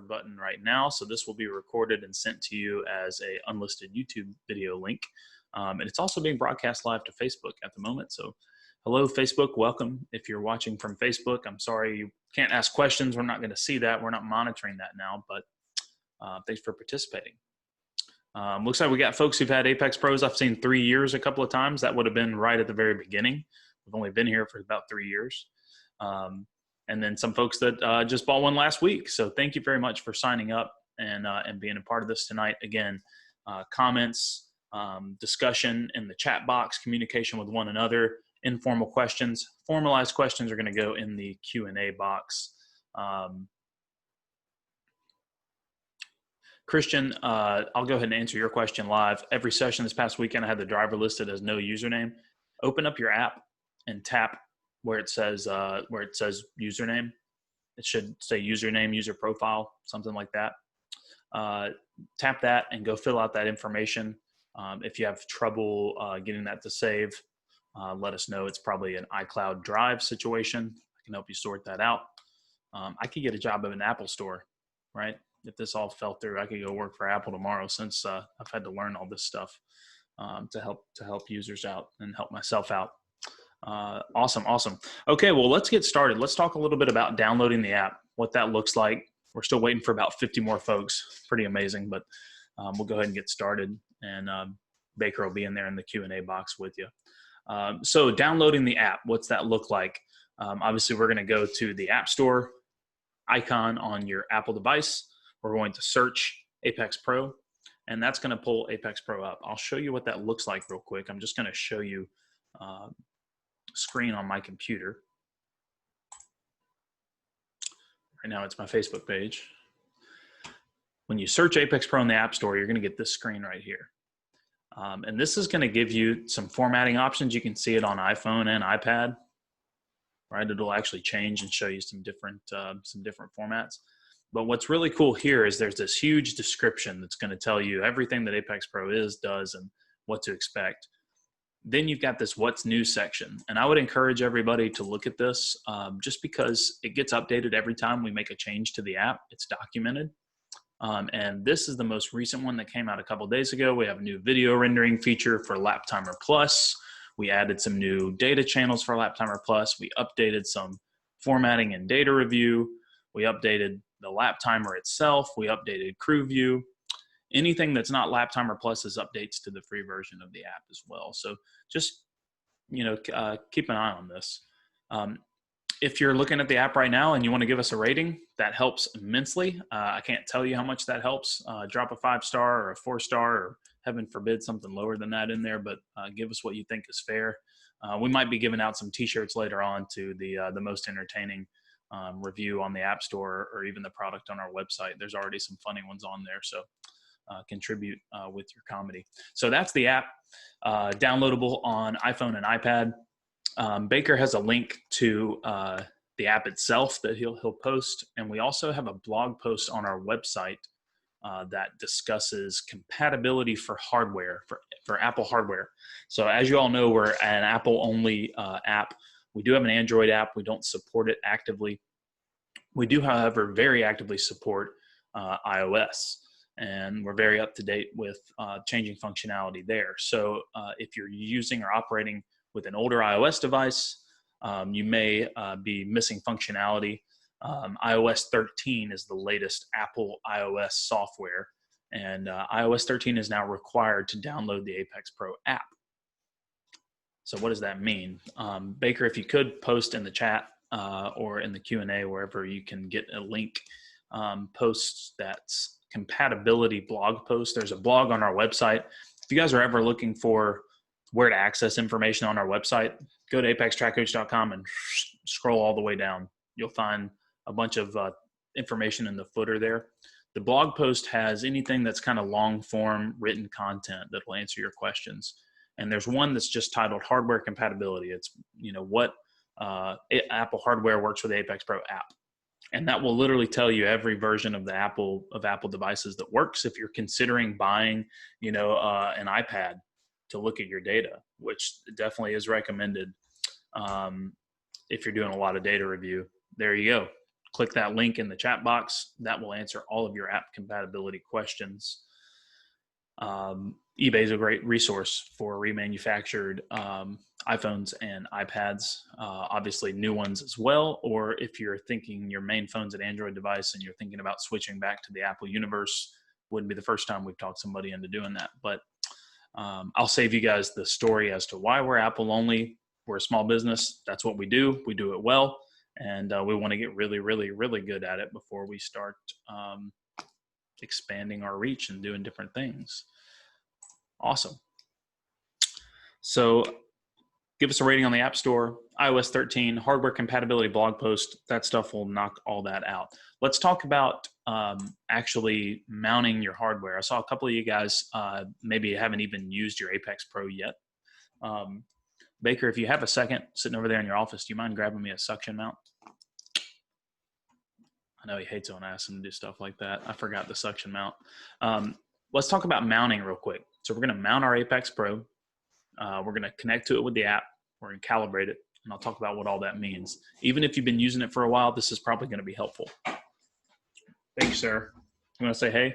record button right now. So this will be recorded and sent to you as a unlisted YouTube video link. And it's also being broadcast live to Facebook at the moment. So hello, Facebook, welcome. If you're watching from Facebook, I'm sorry you can't ask questions. We're not going to see that. We're not monitoring that now, but thanks for participating. Looks like we got folks who've had Apex Pros. I've seen 3 years a couple of times. That would have been right at the very beginning. We've only been here for about 3 years. And then some folks that just bought one last week. So thank you very much for signing up and being a part of this tonight. Again, comments, discussion in the chat box, communication with one another, informal questions. Formalized questions are going to go in the Q&A box. Christian, I'll go ahead and answer your question live. Every session this past weekend, I had the driver listed as no username. Open up your app and tap where it says username. It should say username, user profile, something like that. Tap that and go fill out that information. If you have trouble getting that to save, let us know. It's probably an iCloud Drive situation. I can help you sort that out. I could get a job at an Apple store, right? If this all fell through, I could go work for Apple tomorrow, since I've had to learn all this stuff to help users out and help myself out. Awesome. Okay, well, let's get started. Let's talk a little bit about downloading the app, what that looks like. We're still waiting for about 50 more folks. Pretty amazing, but we'll go ahead and get started, and Baker will be in there in the Q&A box with you. So downloading the app, what's that look like? Obviously, we're going to go to the App Store icon on your Apple device. We're going to search Apex Pro, and that's going to pull Apex Pro up. I'll show you what that looks like real quick. I'm just going to show you screen on my computer. Right now it's my Facebook page. When you search Apex Pro in the App Store, you're going to get this screen right here. And this is going to give you some formatting options. You can see it on iPhone and iPad, right? It'll actually change and show you some different formats. But what's really cool here is there's this huge description that's going to tell you everything that Apex Pro is, does, and what to expect. Then you've got this what's new section. And I would encourage everybody to look at this just because it gets updated every time we make a change to the app. It's documented. And this is the most recent one that came out a couple days ago. We have a new video rendering feature for Laptimer Plus. We added some new data channels for Laptimer Plus. We updated some formatting and data review. We updated the Laptimer itself. We updated Crew View. Anything that's not Laptimer Plus is updates to the free version of the app as well. So just, keep an eye on this. If you're looking at the app right now and you want to give us a rating, that helps immensely. I can't tell you how much that helps. Drop a 5-star or a 4-star, or heaven forbid something lower than that in there, but give us what you think is fair. We might be giving out some t-shirts later on to the most entertaining review on the App Store, or even the product on our website. There's already some funny ones on there, so contribute with your comedy. So that's the app, downloadable on iPhone and iPad. Baker has a link to the app itself that he'll post, and we also have a blog post on our website that discusses compatibility for hardware, for Apple hardware. So as you all know, we're an Apple-only app. We do have an Android app. We don't support it actively. We do, however, very actively support iOS, and we're very up to date with changing functionality there. So if you're using or operating with an older iOS device, you may be missing functionality. iOS 13 is the latest Apple iOS software, and iOS 13 is now required to download the Apex Pro app. So what does that mean? Baker, if you could post in the chat or in the Q&A, wherever you can get a link, post that compatibility blog post. There's a blog on our website. If you guys are ever looking for where to access information on our website, go to apextrackcoach.com and scroll all the way down. You'll find a bunch of information in the footer there. The blog post has anything that's kind of long form written content that will answer your questions. And there's one that's just titled Hardware Compatibility. It's, what Apple hardware works with the Apex Pro app. And that will literally tell you every version of the Apple devices that works if you're considering buying, an iPad to look at your data, which definitely is recommended if you're doing a lot of data review. There you go. click that link in the chat box. That will answer all of your app compatibility questions. eBay is a great resource for remanufactured iPhones and iPads, obviously new ones as well. Or if you're thinking your main phone's an Android device and you're thinking about switching back to the Apple universe, wouldn't be the first time we've talked somebody into doing that. But I'll save you guys the story as to why we're Apple only. We're a small business. That's what we do. We do it well. And we want to get really, really, really good at it before we start expanding our reach and doing different things. Awesome. So give us a rating on the App Store, iOS 13, hardware compatibility blog post. That stuff will knock all that out. Let's talk about actually mounting your hardware. I saw a couple of you guys maybe haven't even used your Apex Pro yet. Baker, if you have a second sitting over there in your office, do you mind grabbing me a suction mount? I know he hates when I ask him to do stuff like that. I forgot the suction mount. Let's talk about mounting real quick. So we're going to mount our Apex Pro. We're going to connect to it with the app. We're going to calibrate it, and I'll talk about what all that means. Even if you've been using it for a while, this is probably going to be helpful. Thank you, sir. You want to say hey?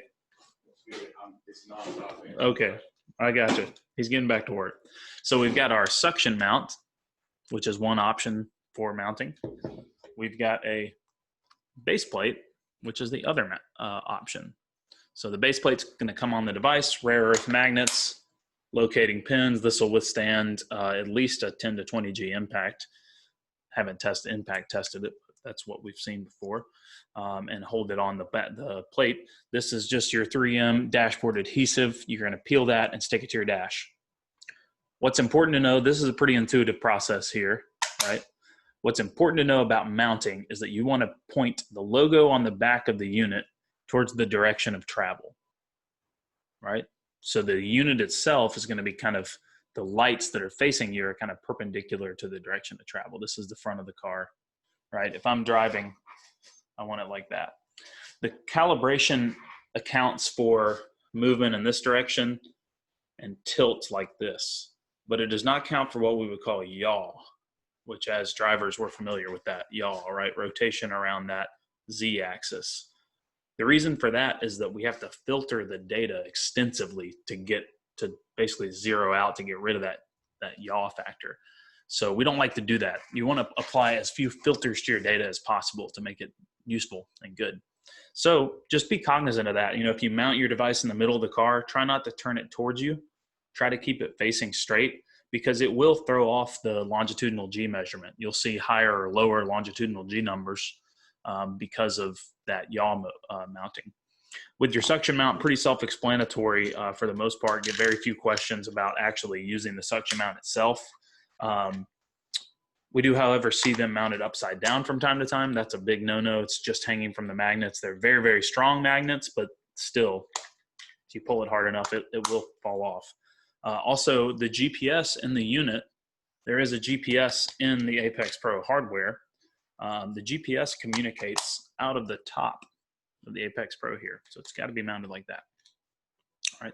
It's not stopping. Okay, I got you. He's getting back to work. So we've got our suction mount, which is one option for mounting. We've got a base plate, which is the other option. So the base plate's going to come on the device, rare earth magnets, locating pins. This will withstand at least a 10 to 20 G impact. Haven't impact tested it, but that's what we've seen before. And hold it on the plate. This is just your 3M dashboard adhesive. You're going to peel that and stick it to your dash. What's important to know, this is a pretty intuitive process here, right? What's important to know about mounting is that you want to point the logo on the back of the unit towards the direction of travel, right? So the unit itself is going to be kind of, the lights that are facing you are kind of perpendicular to the direction of travel. This is the front of the car, right? If I'm driving, I want it like that. The calibration accounts for movement in this direction and tilt like this, but it does not count for what we would call yaw, which as drivers, we're familiar with that yaw, right? Rotation around that Z-axis. The reason for that is that we have to filter the data extensively to get to basically zero out, to get rid of that yaw factor. So we don't like to do that. You want to apply as few filters to your data as possible to make it useful and good. So just be cognizant of that. You know, if you mount your device in the middle of the car, try not to turn it towards you. Try to keep it facing straight, because it will throw off the longitudinal G measurement. You'll see higher or lower longitudinal G numbers because of that yaw mounting. With your suction mount, pretty self-explanatory for the most part. Get very few questions about actually using the suction mount itself. We do, however, see them mounted upside down from time to time. That's a big no-no. It's just hanging from the magnets. They're very, very strong magnets, but still, if you pull it hard enough, it will fall off. Also, the GPS in the unit, there is a GPS in the Apex Pro hardware. The GPS communicates out of the top of the Apex Pro here. So it's got to be mounted like that. All right.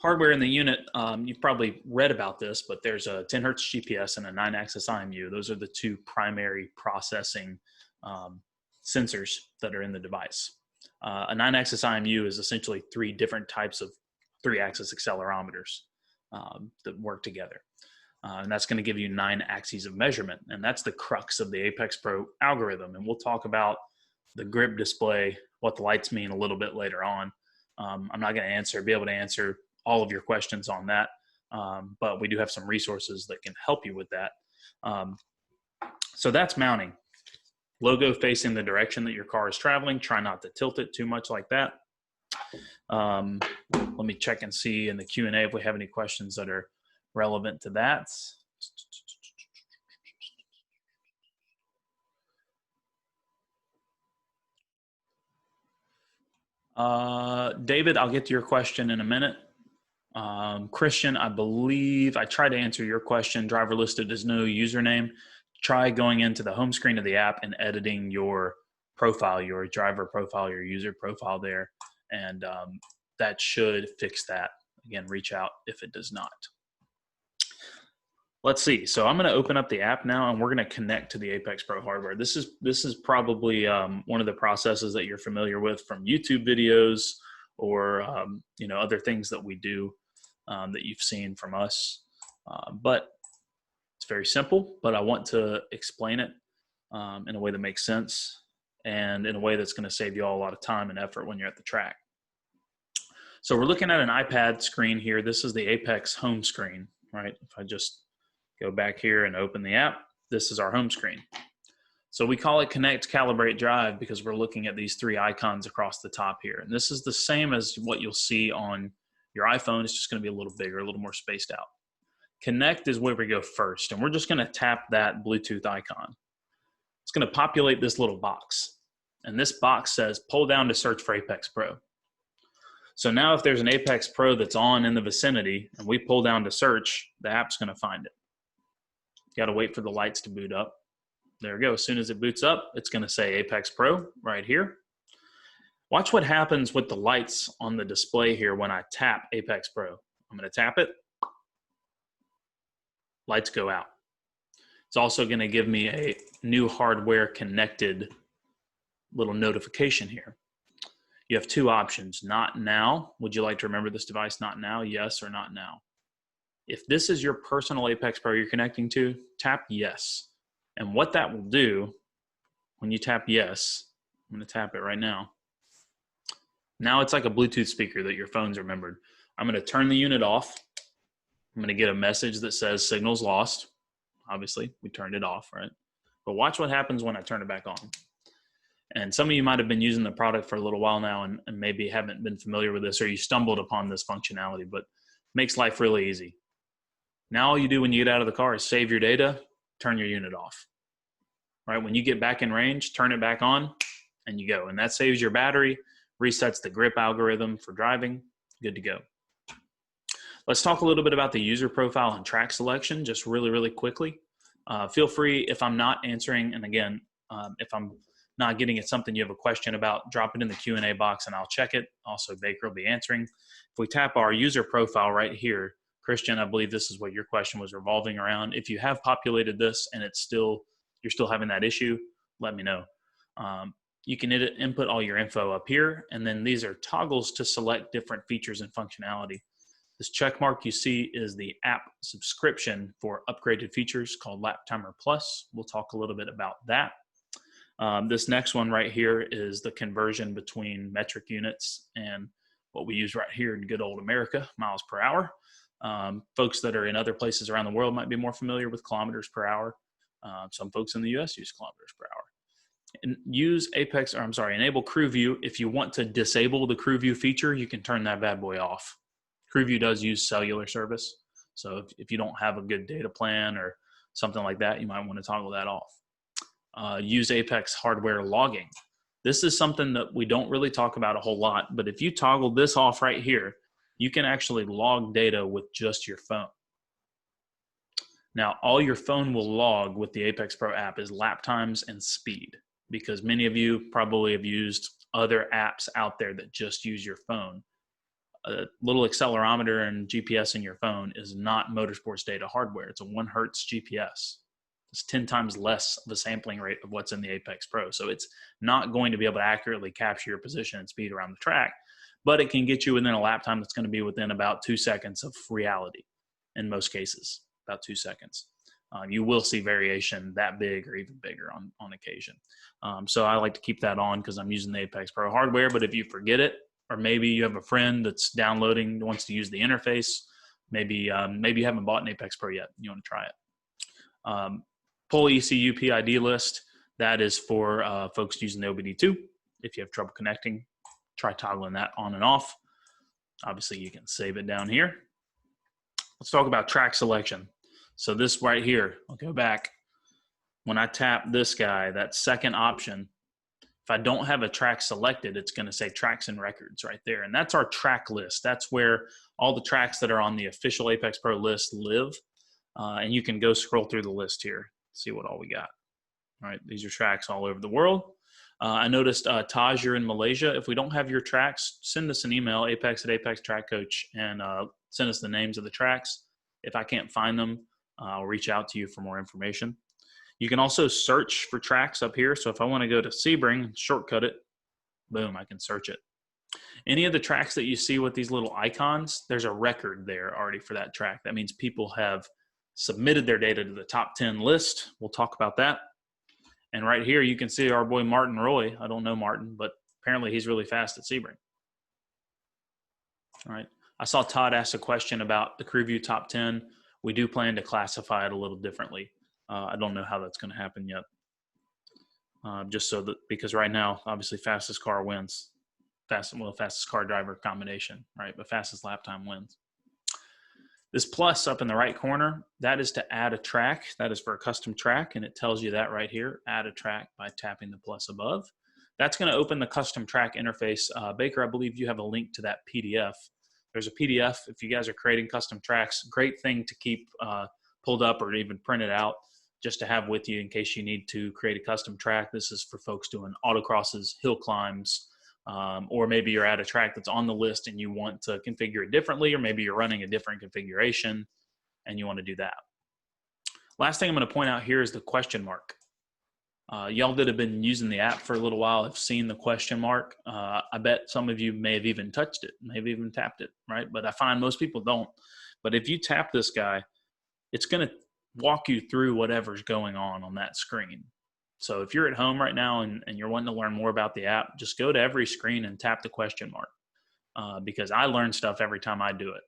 Hardware in the unit, you've probably read about this, but there's a 10 Hertz GPS and a 9-axis IMU. Those are the two primary processing sensors that are in the device. A 9-axis IMU is essentially three different types of 3-axis accelerometers that work together. And that's going to give you 9 axes of measurement. And that's the crux of the Apex Pro algorithm. And we'll talk about the grip display, what the lights mean a little bit later on. I'm not going to be able to answer all of your questions on that. But we do have some resources that can help you with that. So that's mounting. Logo facing the direction that your car is traveling. Try not to tilt it too much like that. Let me check and see in the Q&A if we have any questions that are relevant to that. David, I'll get to your question in a minute. Christian, I believe I tried to answer your question. Driver listed as no username. Try going into the home screen of the app and editing your profile, your driver profile, your user profile there. And that should fix that. Again, reach out if it does not. Let's see. So I'm going to open up the app now, and we're going to connect to the Apex Pro hardware. This is probably one of the processes that you're familiar with from YouTube videos or other things that we do that you've seen from us. But it's very simple. But I want to explain it in a way that makes sense and in a way that's going to save you all a lot of time and effort when you're at the track. So we're looking at an iPad screen here. This is the Apex home screen, right? If I just go back here and open the app, this is our home screen. So we call it Connect, Calibrate, Drive because we're looking at these three icons across the top here. And this is the same as what you'll see on your iPhone. It's just going to be a little bigger, a little more spaced out. Connect is where we go first, and we're just going to tap that Bluetooth icon. It's going to populate this little box. And this box says, pull down to search for Apex Pro. So now if there's an Apex Pro that's on in the vicinity and we pull down to search, the app's going to find it. You got to wait for the lights to boot up. There we go. As soon as it boots up, it's going to say Apex Pro right here. Watch what happens with the lights on the display here when I tap Apex Pro. I'm going to tap it. Lights go out. It's also going to give me a new hardware connected little notification here. You have two options. Not now. Would you like to remember this device? Not now. Yes or not now. If this is your personal Apex Pro you're connecting to, tap yes. And what that will do when you tap yes, I'm going to tap it right now. Now it's like a Bluetooth speaker that your phone's remembered. I'm going to turn the unit off. I'm going to get a message that says signal's lost. Obviously, we turned it off, right? But watch what happens when I turn it back on. And some of you might have been using the product for a little while now and maybe haven't been familiar with this, or you stumbled upon this functionality, but it makes life really easy. Now all you do when you get out of the car is save your data, turn your unit off. Right? When you get back in range, turn it back on, and you go. And that saves your battery, resets the grip algorithm for driving, good to go. Let's talk a little bit about the user profile and track selection, just really, really quickly. Feel free, if I'm not answering, and again, if I'm not getting at something you have a question about, drop it in the Q&A box and I'll check it. Also, Baker will be answering. If we tap our user profile right here, Christian, I believe this is what your question was revolving around. If you have populated this and you're still having that issue, let me know. You can input all your info up here, and then these are toggles to select different features and functionality. This check mark you see is the app subscription for upgraded features called Laptimer Plus. We'll talk a little bit about that. This next one right here is the conversion between metric units and what we use right here in good old America, miles per hour. Folks that are in other places around the world might be more familiar with kilometers per hour. Some folks in the US use kilometers per hour. And use enable Crew View. If you want to disable the Crew View feature, you can turn that bad boy off. Crew View does use cellular service. So if you don't have a good data plan or something like that, you might want to toggle that off. Use Apex hardware logging. This is something that we don't really talk about a whole lot, but if you toggle this off right here, you can actually log data with just your phone. Now, all your phone will log with the Apex Pro app is lap times and speed, because many of you probably have used other apps out there that just use your phone. A little accelerometer and GPS in your phone is not motorsports data hardware. It's a 1 Hertz GPS. It's 10 times less of a sampling rate of what's in the Apex Pro. So it's not going to be able to accurately capture your position and speed around the track, but it can get you within a lap time that's going to be within about 2 seconds of reality in most cases, about 2 seconds. You will see variation that big or even bigger on occasion. So I like to keep that on because I'm using the Apex Pro hardware, but if you forget it, or maybe you have a friend that's downloading, wants to use the interface, maybe you haven't bought an Apex Pro yet, you want to try it. Pull ECU PID list, that is for folks using the OBDII. If you have trouble connecting, try toggling that on and off. Obviously, you can save it down here. Let's talk about track selection. So this right here, I'll go back. When I tap this guy, that second option, if I don't have a track selected, it's going to say tracks and records right there. And that's our track list. That's where all the tracks that are on the official Apex Pro list live. And you can go scroll through the list here, see what all we got. All right, these are tracks all over the world. I noticed, Taj, you're in Malaysia. If we don't have your tracks, send us an email, apex@apextrackcoach, and send us the names of the tracks. If I can't find them, I'll reach out to you for more information. You can also search for tracks up here. So if I want to go to Sebring, shortcut it, boom, I can search it. Any of the tracks that you see with these little icons, there's a record there already for that track. That means people have submitted their data to the top 10 list. We'll talk about that. And right here, you can see our boy Martin Roy. I don't know Martin, but apparently he's really fast at Sebring. All right. I saw Todd ask a question about the Crew View top 10. We do plan to classify it a little differently. I don't know how that's going to happen yet. Just so that, because right now, obviously fastest car wins. Fastest car driver combination, right? But fastest lap time wins. This plus up in the right corner, that is to add a track. That is for a custom track, and it tells you that right here, add a track by tapping the plus above. That's going to open the custom track interface. Baker, I believe you have a link to that PDF. There's a PDF if you guys are creating custom tracks. Great thing to keep pulled up or even printed out just to have with you in case you need to create a custom track. This is for folks doing autocrosses, hill climbs, or maybe you're at a track that's on the list and you want to configure it differently, or maybe you're running a different configuration and you want to do that. Last thing I'm going to point out here is the question mark. Y'all that have been using the app for a little while have seen the question mark. I bet some of you may have even touched it, maybe even tapped it, right? But I find most people don't. But if you tap this guy, it's going to walk you through whatever's going on that screen. So if you're at home right now and you're wanting to learn more about the app, just go to every screen and tap the question mark, because I learn stuff every time I do it,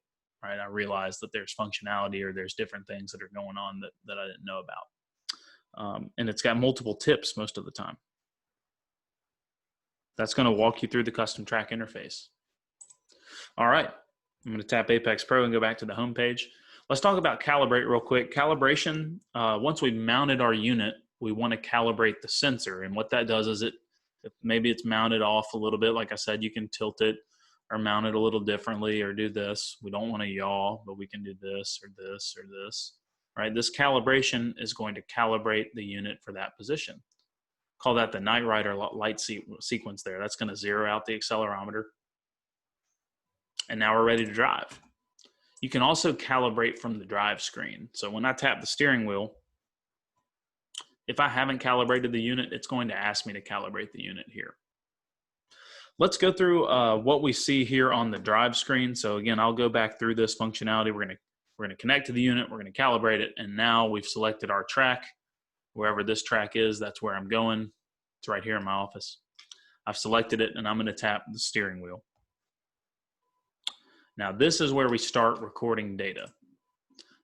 right? I realize that there's functionality or there's different things that are going on that I didn't know about. And it's got multiple tips most of the time. That's going to walk you through the custom track interface. All right, I'm going to tap Apex Pro and go back to the home page. Let's talk about calibrate real quick. Calibration, once we've mounted our unit, we want to calibrate the sensor. And what that does is maybe it's mounted off a little bit. Like I said, you can tilt it or mount it a little differently or do this. We don't want to yaw, but we can do this or this or this, right? This calibration is going to calibrate the unit for that position. Call that the Knight Rider light sequence there. That's going to zero out the accelerometer. And now we're ready to drive. You can also calibrate from the drive screen. So when I tap the steering wheel, if I haven't calibrated the unit, it's going to ask me to calibrate the unit here. Let's go through what we see here on the drive screen. So again, I'll go back through this functionality. We're going to connect to the unit. We're going to calibrate it. And now we've selected our track. Wherever this track is, that's where I'm going. It's right here in my office. I've selected it, and I'm going to tap the steering wheel. Now, this is where we start recording data.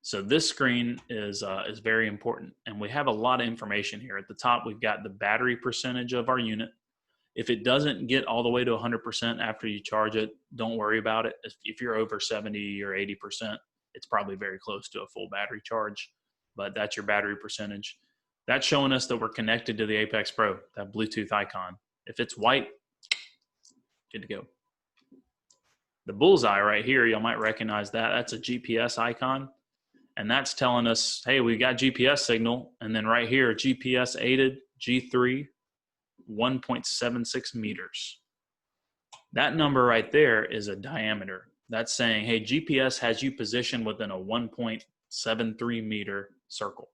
So this screen is very important, and we have a lot of information here. At the top, we've got the battery percentage of our unit. If it doesn't get all the way to 100% after you charge it, don't worry about it. If you're over 70 or 80%, it's probably very close to a full battery charge, but that's your battery percentage. That's showing us that we're connected to the Apex Pro, that Bluetooth icon. If it's white, good to go. The bullseye right here, you might recognize that. That's a GPS icon. And that's telling us, hey, we got GPS signal. And then right here, GPS aided G3, 1.76 meters. That number right there is a diameter. That's saying, hey, GPS has you positioned within a 1.73 meter circle.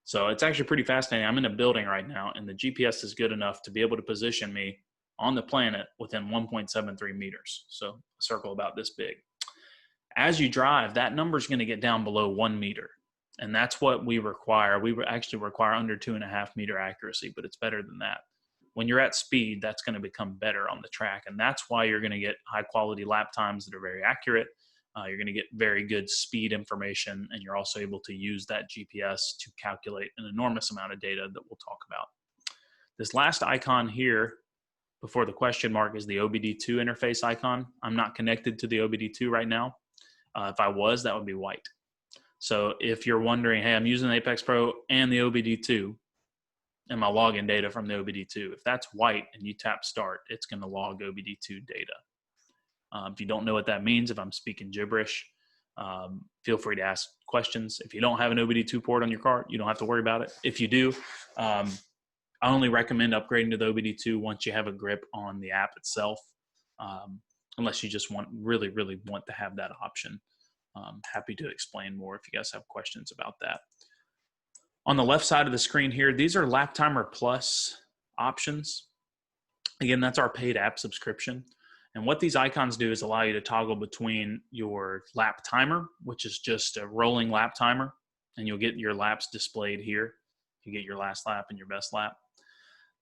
So it's actually pretty fascinating. I'm in a building right now, and the GPS is good enough to be able to position me on the planet within 1.73 meters. So a circle about this big. As you drive, that number is going to get down below 1 meter. And that's what we require. We actually require under 2.5 meter accuracy, but it's better than that. When you're at speed, that's going to become better on the track. And that's why you're going to get high quality lap times that are very accurate. You're going to get very good speed information, and you're also able to use that GPS to calculate an enormous amount of data that we'll talk about. This last icon here before the question mark is the OBDII interface icon. I'm not connected to the OBDII right now. If I was, that would be white. So if you're wondering, hey, I'm using the Apex Pro and the OBDII and my login data from the OBDII, if that's white and you tap start, it's going to log OBDII data. If you don't know what that means, if I'm speaking gibberish, feel free to ask questions. If you don't have an OBDII port on your car, you don't have to worry about it. If you do, I only recommend upgrading to the OBDII once you have a grip on the app itself, unless you just really want to have that option. Happy to explain more if you guys have questions about that. On the left side of the screen here, these are Laptimer Plus options. Again, that's our paid app subscription. And what these icons do is allow you to toggle between your lap timer, which is just a rolling lap timer, and you'll get your laps displayed here. You get your last lap and your best lap.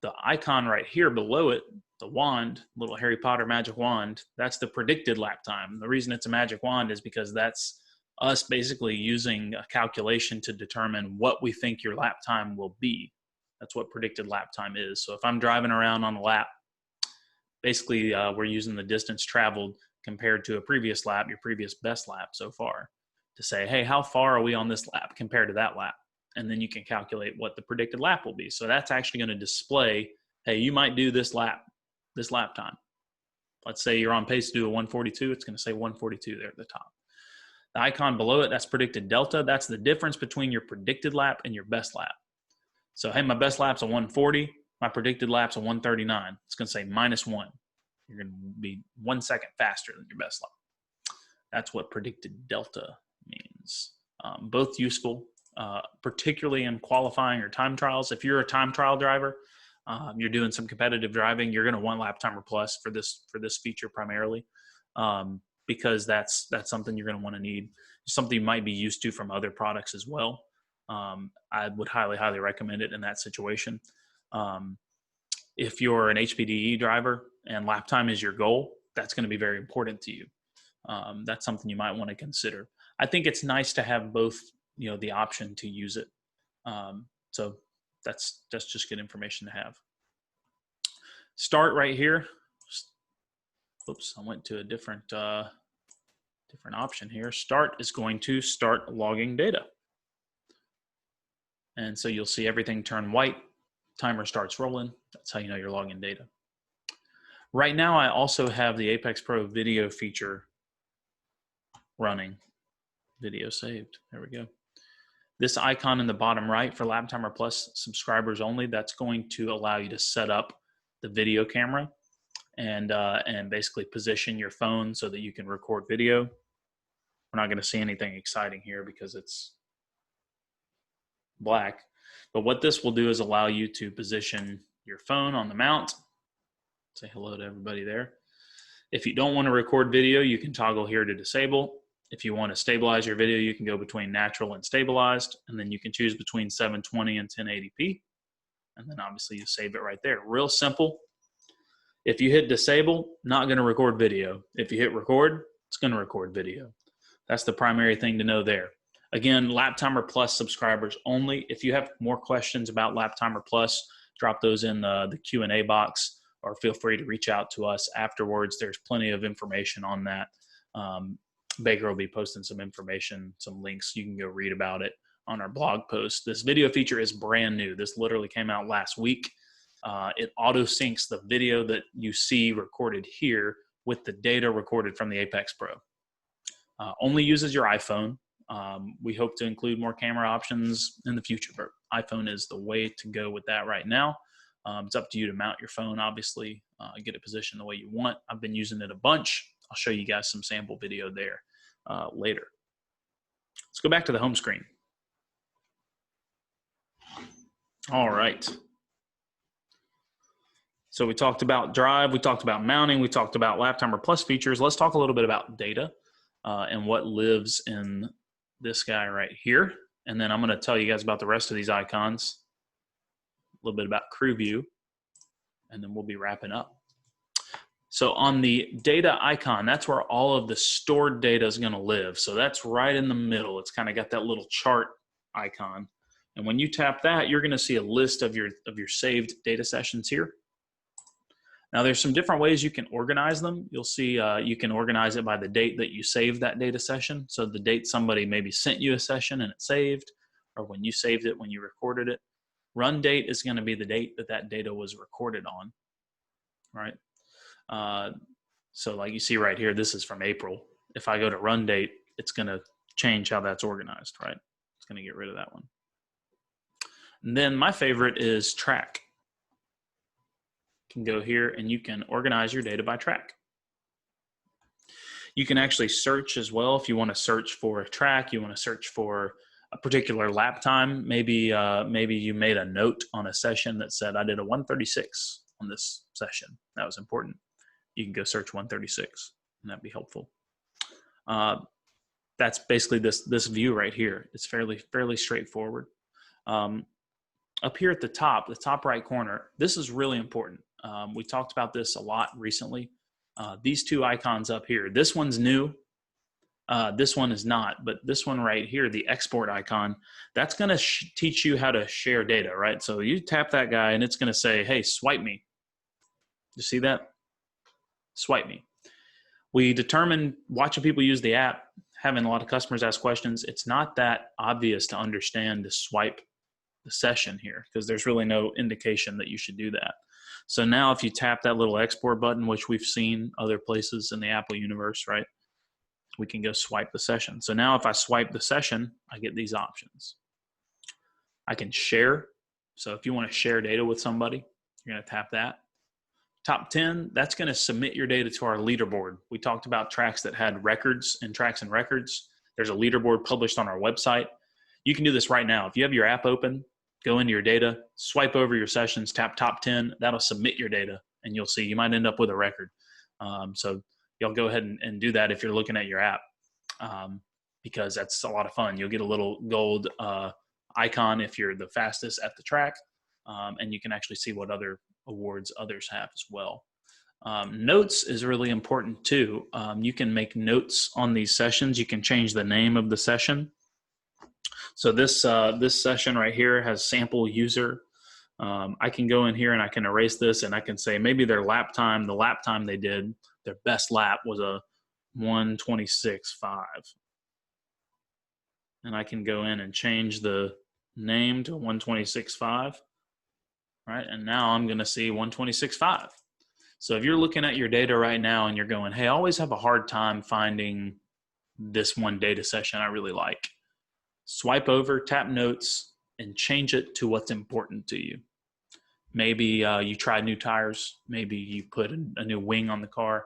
The icon right here below it, the wand, little Harry Potter magic wand, that's the predicted lap time. The reason it's a magic wand is because that's us basically using a calculation to determine what we think your lap time will be. That's what predicted lap time is. So if I'm driving around on a lap, basically we're using the distance traveled compared to a previous lap, your previous best lap so far, to say, hey, how far are we on this lap compared to that lap? And then you can calculate what the predicted lap will be. So that's actually going to display, hey, you might do this lap time. Let's say you're on pace to do a 142. It's going to say 142 there at the top. The icon below it, that's predicted delta. That's the difference between your predicted lap and your best lap. So, hey, my best lap's a 140. My predicted lap's a 139. It's going to say -1. You're going to be 1 second faster than your best lap. That's what predicted delta means. Both useful. Particularly in qualifying or time trials. If you're a time trial driver, you're doing some competitive driving, you're going to want Laptimer Plus for this feature primarily, because that's something you're going to want to need. Something you might be used to from other products as well. I would highly recommend it in that situation. If you're an HPDE driver and lap time is your goal, that's going to be very important to you. That's something you might want to consider. I think it's nice to have both, the option to use it. So that's just good information to have. Start right here. Oops, I went to a different option here. Start is going to start logging data. And so you'll see everything turn white. Timer starts rolling. That's how you know you're logging data. Right now, I also have the Apex Pro video feature running. Video saved. There we go. This icon in the bottom right for Laptimer Plus subscribers only, that's going to allow you to set up the video camera and basically position your phone so that you can record video. We're not going to see anything exciting here because it's black. But what this will do is allow you to position your phone on the mount. Say hello to everybody there. If you don't want to record video, you can toggle here to disable. If you want to stabilize your video, you can go between natural and stabilized, and then you can choose between 720 and 1080p. And then obviously you save it right there. Real simple. If you hit disable, not going to record video. If you hit record, it's going to record video. That's the primary thing to know there. Again, Laptimer Plus subscribers only. If you have more questions about Laptimer Plus, drop those in the Q&A box, or feel free to reach out to us afterwards. There's plenty of information on that. Baker will be posting some information, some links. You can go read about it on our blog post. This video feature is brand new. This literally came out last week. It auto syncs the video that you see recorded here with the data recorded from the Apex Pro. Only uses your iPhone. We hope to include more camera options in the future, but iPhone is the way to go with that right now. It's up to you to mount your phone, obviously, get it positioned the way you want. I've been using it a bunch. I'll show you guys some sample video there later. Let's go back to the home screen. All right. So we talked about drive, we talked about mounting, we talked about Laptimer Plus features. Let's talk a little bit about data and what lives in this guy right here. And then I'm going to tell you guys about the rest of these icons, a little bit about crew view, and then we'll be wrapping up. So on the data icon, that's where all of the stored data is going to live. So that's right in the middle. It's kind of got that little chart icon. And when you tap that, you're going to see a list of your saved data sessions here. Now there's some different ways you can organize them. You'll see you can organize it by the date that you saved that data session. So the date somebody maybe sent you a session and it saved, or when you saved it, when you recorded it. Run date is going to be the date that that data was recorded on, right? So like you see right here, this is from April. If I go to run date, it's going to change how that's organized, right? It's going to get rid of that one. And then my favorite is track. You can go here and you can organize your data by track. You can actually search as well. If you want to search for a track, you want to search for a particular lap time. Maybe you made a note on a session that said, I did a 136 on this session. That was important. You can go search 136 and that'd be helpful. That's basically this view right here. It's fairly straightforward. Up here at the top right corner, this is really important. We talked about this a lot recently. These two icons up here, this one's new. This one is not, but this one right here, the export icon, that's going to teach you how to share data, right? So you tap that guy and it's going to say, hey, swipe me. You see that? Swipe me. We determined watching people use the app, having a lot of customers ask questions, it's not that obvious to understand to swipe the session here because there's really no indication that you should do that. So now if you tap that little export button, which we've seen other places in the Apple universe, right? We can go swipe the session. So now if I swipe the session, I get these options. I can share. So if you want to share data with somebody, you're going to tap that. Top 10, that's going to submit your data to our leaderboard. We talked about tracks that had records and tracks and records. There's a leaderboard published on our website. You can do this right now. If you have your app open, go into your data, swipe over your sessions, tap top 10, that'll submit your data, and you'll see you might end up with a record. So you'll go ahead and do that if you're looking at your app, because that's a lot of fun. You'll get a little gold icon if you're the fastest at the track, and you can actually see what other awards others have as well. Notes is really important too. You can make notes on these sessions. You can change the name of the session. So this session right here has sample user. I can go in here and I can erase this and I can say maybe their lap time, the lap time they did, their best lap was a 126.5. And I can go in and change the name to 126.5. Right, and now I'm going to see 126.5. So if you're looking at your data right now and you're going, hey, I always have a hard time finding this one data session I really like. Swipe over, tap notes, and change it to what's important to you. Maybe you tried new tires. Maybe you put a new wing on the car.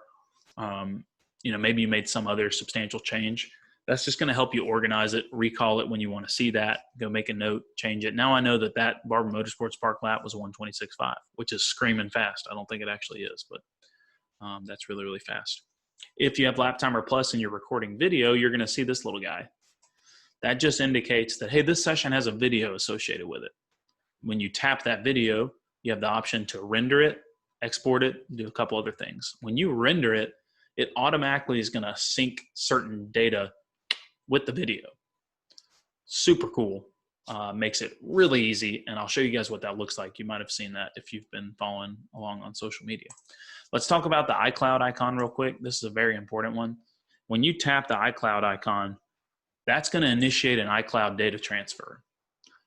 Maybe you made some other substantial change. That's just going to help you organize it, recall it when you want to see that, go make a note, change it. Now I know that Barber Motorsports Park lap was a 126.5, which is screaming fast. I don't think it actually is, but that's really, really fast. If you have Laptimer Plus and you're recording video, you're going to see this little guy. That just indicates that, hey, this session has a video associated with it. When you tap that video, you have the option to render it, export it, do a couple other things. When you render it, it automatically is going to sync certain data with the video. Super cool. Makes it really easy, and I'll show you guys what that looks like. You might have seen that if you've been following along on social media. Let's talk about the iCloud icon real quick. This is a very important one. When you tap the iCloud icon, that's going to initiate an iCloud data transfer.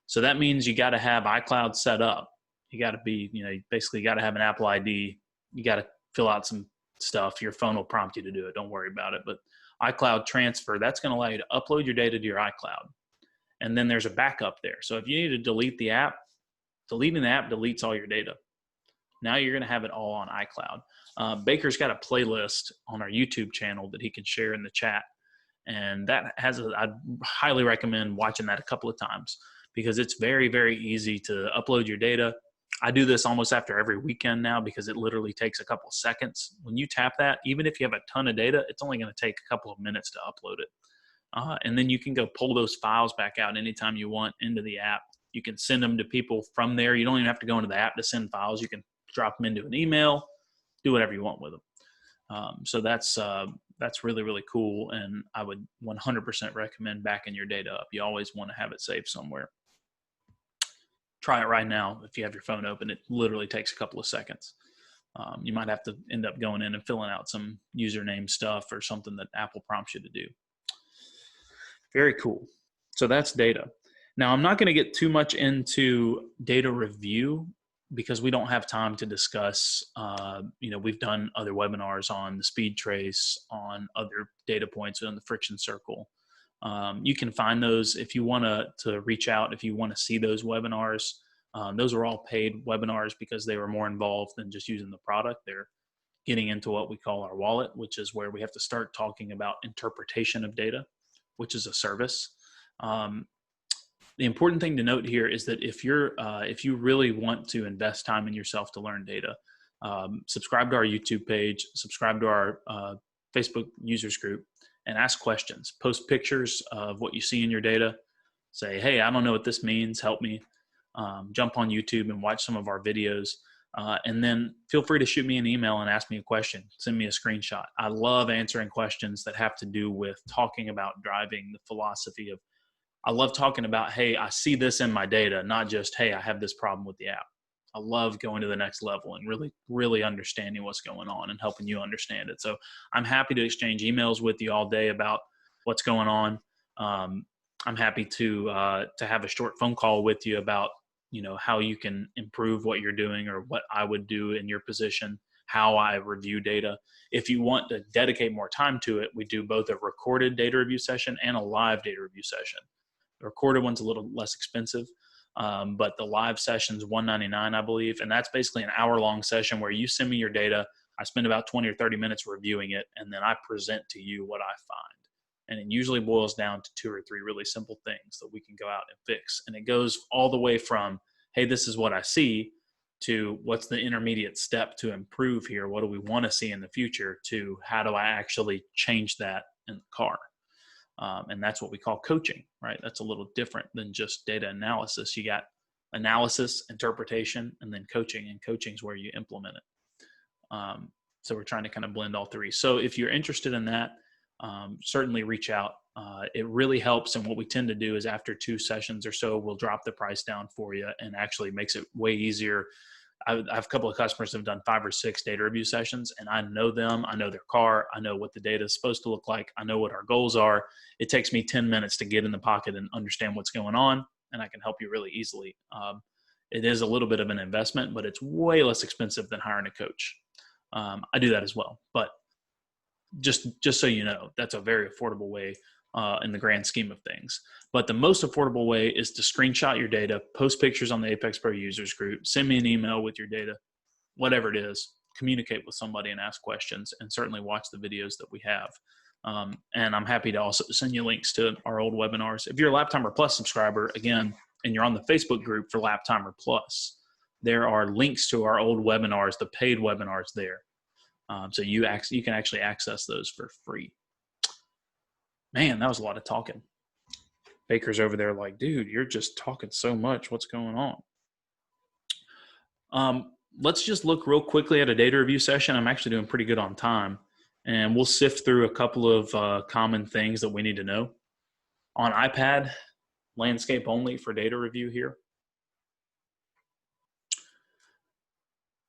So that means you got to have iCloud set up. You got to be, you basically got to have an Apple ID. You got to fill out some stuff. Your phone will prompt you to do it. Don't worry about it. But iCloud transfer, that's going to allow you to upload your data to your iCloud. And then there's a backup there. So if you need to delete the app, deleting the app deletes all your data. Now you're going to have it all on iCloud. Baker's got a playlist on our YouTube channel that he can share in the chat. And that I'd highly recommend watching that a couple of times because it's very, very easy to upload your data. I do this almost after every weekend now because it literally takes a couple of seconds. When you tap that, even if you have a ton of data, it's only going to take a couple of minutes to upload it. And then you can go pull those files back out anytime you want into the app. You can send them to people from there. You don't even have to go into the app to send files. You can drop them into an email, do whatever you want with them. So that's really, really cool. And I would 100% recommend backing your data up. You always want to have it saved somewhere. Try it right now. If you have your phone open, it literally takes a couple of seconds. You might have to end up going in and filling out some username stuff or something that Apple prompts you to do. Very cool. So that's data. Now, I'm not going to get too much into data review because we don't have time to discuss, we've done other webinars on the speed trace, on other data points on the friction circle. You can find those if you want to reach out, if you want to see those webinars. Those are all paid webinars because they were more involved than just using the product. They're getting into what we call our wallet, which is where we have to start talking about interpretation of data, which is a service. The important thing to note here is that if you really want to invest time in yourself to learn data, subscribe to our YouTube page, subscribe to our Facebook users group, and ask questions. Post pictures of what you see in your data. Say, hey, I don't know what this means. Help me. Jump on YouTube and watch some of our videos. And then feel free to shoot me an email and ask me a question. Send me a screenshot. I love answering questions that have to do with talking about driving, the philosophy of, I love talking about, hey, I see this in my data, not just, hey, I have this problem with the app. I love going to the next level and really, really understanding what's going on and helping you understand it. So I'm happy to exchange emails with you all day about what's going on. I'm happy to have a short phone call with you about, how you can improve what you're doing or what I would do in your position, how I review data. If you want to dedicate more time to it, we do both a recorded data review session and a live data review session. The recorded one's a little less expensive, but the live session's $199, I believe. And that's basically an hour-long session where you send me your data. I spend about 20 or 30 minutes reviewing it, and then I present to you what I find. And it usually boils down to 2 or 3 really simple things that we can go out and fix. And it goes all the way from, hey, this is what I see, to what's the intermediate step to improve here? What do we want to see in the future? To how do I actually change that in the car? And that's what we call coaching, right? That's a little different than just data analysis. You got analysis, interpretation, and then coaching. And coaching is where you implement it. So we're trying to kind of blend all 3. So if you're interested in that, certainly reach out. It really helps. And what we tend to do is after 2 sessions or so, we'll drop the price down for you and actually makes it way easier. I have a couple of customers who have done 5 or 6 data review sessions, and I know them. I know their car. I know what the data is supposed to look like. I know what our goals are. It takes me 10 minutes to get in the pocket and understand what's going on, and I can help you really easily. It is a little bit of an investment, but it's way less expensive than hiring a coach. I do that as well, but just so you know, that's a very affordable way in the grand scheme of things. But the most affordable way is to screenshot your data, post pictures on the Apex Pro users group, send me an email with your data, whatever it is, communicate with somebody and ask questions, and certainly watch the videos that we have. And I'm happy to also send you links to our old webinars. If you're a Laptimer Plus subscriber, again, and you're on the Facebook group for Laptimer Plus, there are links to our old webinars, the paid webinars there. So you can actually access those for free. Man, that was a lot of talking. Baker's over there like, dude, you're just talking so much. What's going on? Let's just look real quickly at a data review session. I'm actually doing pretty good on time. And we'll sift through a couple of common things that we need to know. On iPad, landscape only for data review here.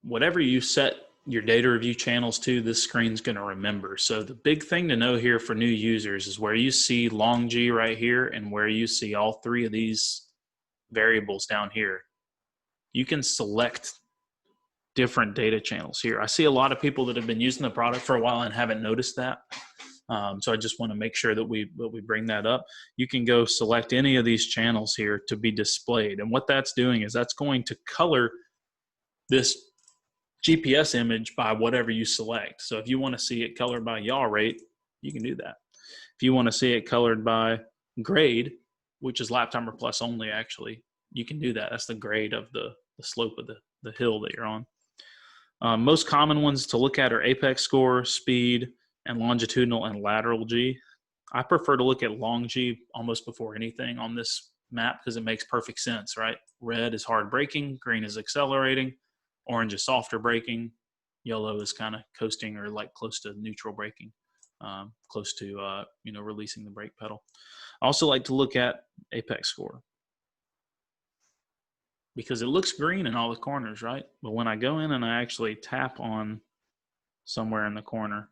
Whatever you set your data review channels to, this screen's going to remember. So the big thing to know here for new users is where you see long G right here and where you see all 3 of these variables down here. You can select different data channels here. I see a lot of people that have been using the product for a while and haven't noticed that. So I just want to make sure that we bring that up. You can go select any of these channels here to be displayed. And what that's doing is that's going to color this GPS image by whatever you select. So if you want to see it colored by yaw rate, you can do that. If you want to see it colored by grade, which is Laptimer Plus only, actually, you can do that. That's the grade of the slope of the hill that you're on. Most common ones to look at are apex score, speed, and longitudinal and lateral G. I prefer to look at long G almost before anything on this map because it makes perfect sense, right? Red is hard braking, green is accelerating, orange is softer braking, yellow is kind of coasting or like close to neutral braking, close to releasing the brake pedal. I also like to look at apex score because it looks green in all the corners, right? But when I go in and I actually tap on somewhere in the corner,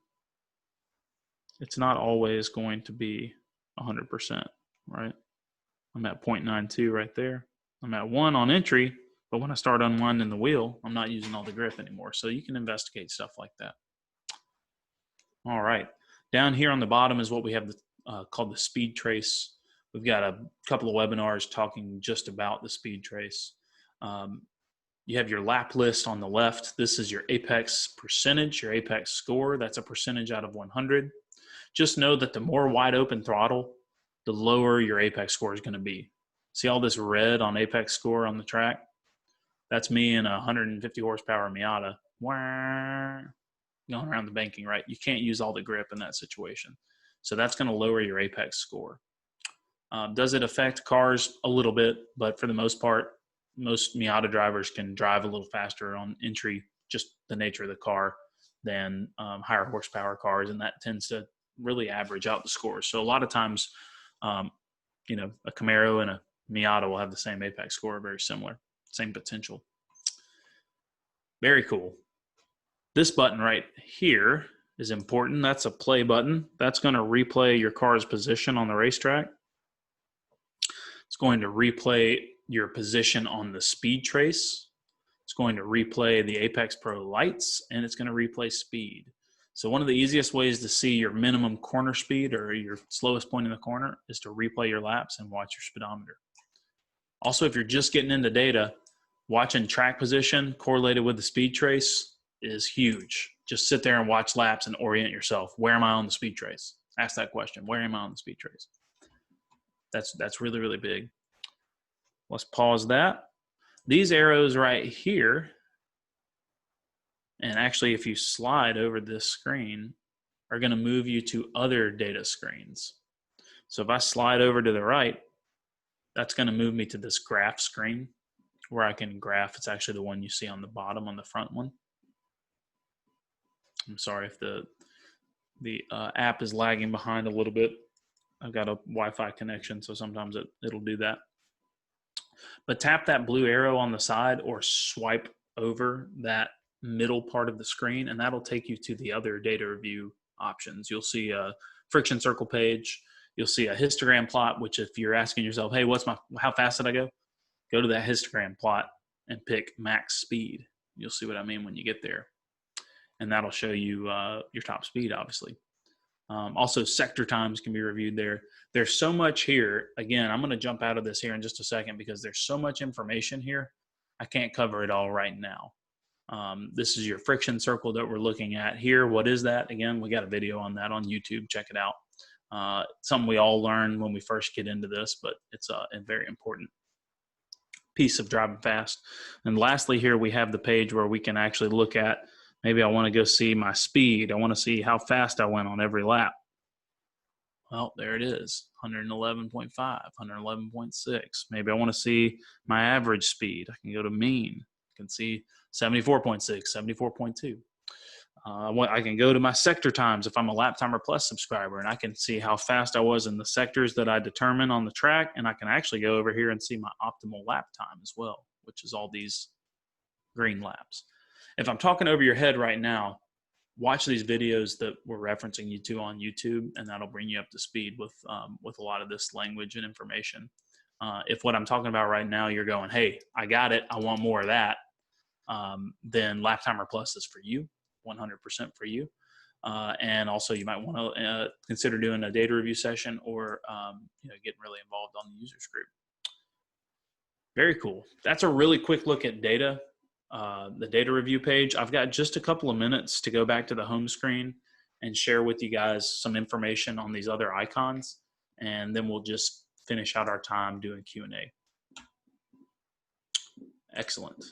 it's not always going to be 100%, right? I'm at 0.92 right there. I'm at 1 on entry, but when I start unwinding the wheel, I'm not using all the grip anymore. So you can investigate stuff like that. All right. Down here on the bottom is what we have called the speed trace. We've got a couple of webinars talking just about the speed trace. You have your lap list on the left. This is your apex percentage, your apex score. That's a percentage out of 100. Just know that the more wide open throttle, the lower your apex score is going to be. See all this red on apex score on the track? That's me in a 150 horsepower Miata going around the banking, right? You can't use all the grip in that situation. So that's going to lower your apex score. Does it affect cars? A little bit, but for the most part, most Miata drivers can drive a little faster on entry, just the nature of the car, than higher horsepower cars, and that tends to really average out the scores. So a lot of times, you know, a Camaro and a Miata will have the same apex score, very similar, same potential. Very cool. This button right here is important. That's a play button. That's going to replay your car's position on the racetrack. It's going to replay your position on the speed trace. It's going to replay the Apex Pro lights, and it's going to replay speed. So one of the easiest ways to see your minimum corner speed or your slowest point in the corner is to replay your laps and watch your speedometer. Also, if you're just getting into data, watching track position correlated with the speed trace is huge. Just sit there and watch laps and orient yourself. Where am I on the speed trace? Ask that question. Where am I on the speed trace? That's really, really big. Let's pause that. These arrows right here, and actually if you slide over this screen, are going to move you to other data screens. So if I slide over to the right, that's going to move me to this graph screen where I can graph. It's actually the one you see on the bottom, on the front one. I'm sorry if the app is lagging behind a little bit. I've got a Wi-Fi connection, so sometimes it'll do that. But tap that blue arrow on the side or swipe over that middle part of the screen, and that'll take you to the other data review options. You'll see a friction circle page. You'll see a histogram plot, which if you're asking yourself, hey, how fast did I go? Go to that histogram plot and pick max speed. You'll see what I mean when you get there. And that'll show you your top speed, obviously. Also, sector times can be reviewed there. There's so much here. Again, I'm going to jump out of this here in just a second because there's so much information here. I can't cover it all right now. This is your friction circle that we're looking at here. What is that? Again, we got a video on that on YouTube. Check it out. Something we all learn when we first get into this, but it's a very important piece of driving fast. And lastly, here we have the page where we can actually look at, maybe I want to go see my speed. I want to see how fast I went on every lap. Well, there it is, 111.5, 111.6. Maybe I want to see my average speed. I can go to mean. I can see 74.6, 74.2. I can go to my sector times if I'm a Laptimer Plus subscriber, and I can see how fast I was in the sectors that I determine on the track, and I can actually go over here and see my optimal lap time as well, which is all these green laps. If I'm talking over your head right now, watch these videos that we're referencing you to on YouTube, and that'll bring you up to speed with a lot of this language and information. If what I'm talking about right now, you're going, hey, I got it, I want more of that, then Laptimer Plus is for you, 100% for you. And also you might want to consider doing a data review session or getting really involved on the users group. Very cool. That's a really quick look at data. The data review page. I've got just a couple of minutes to go back to the home screen and share with you guys some information on these other icons, and then we'll just finish out our time doing Q&A. Excellent.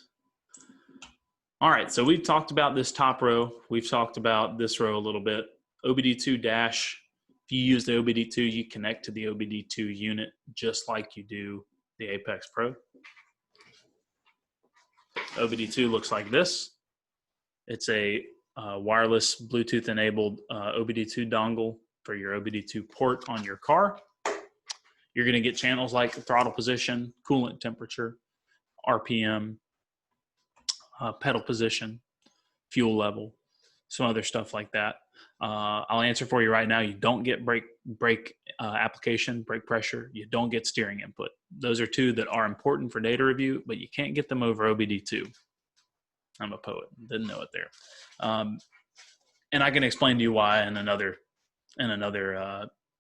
All right, so we've talked about this top row. We've talked about this row a little bit. OBD2 dash, if you use the OBD2, you connect to the OBD2 unit just like you do the Apex Pro. OBD2 looks like this. It's a wireless Bluetooth enabled OBD2 dongle for your OBD2 port on your car. You're going to get channels like throttle position, coolant temperature, RPM, pedal position, fuel level, some other stuff like that. I'll answer for you right now. You don't get brake application, brake pressure. You don't get steering input. Those are two that are important for data review, but you can't get them over OBD2. I'm a poet. Didn't know it there. And I can explain to you why in another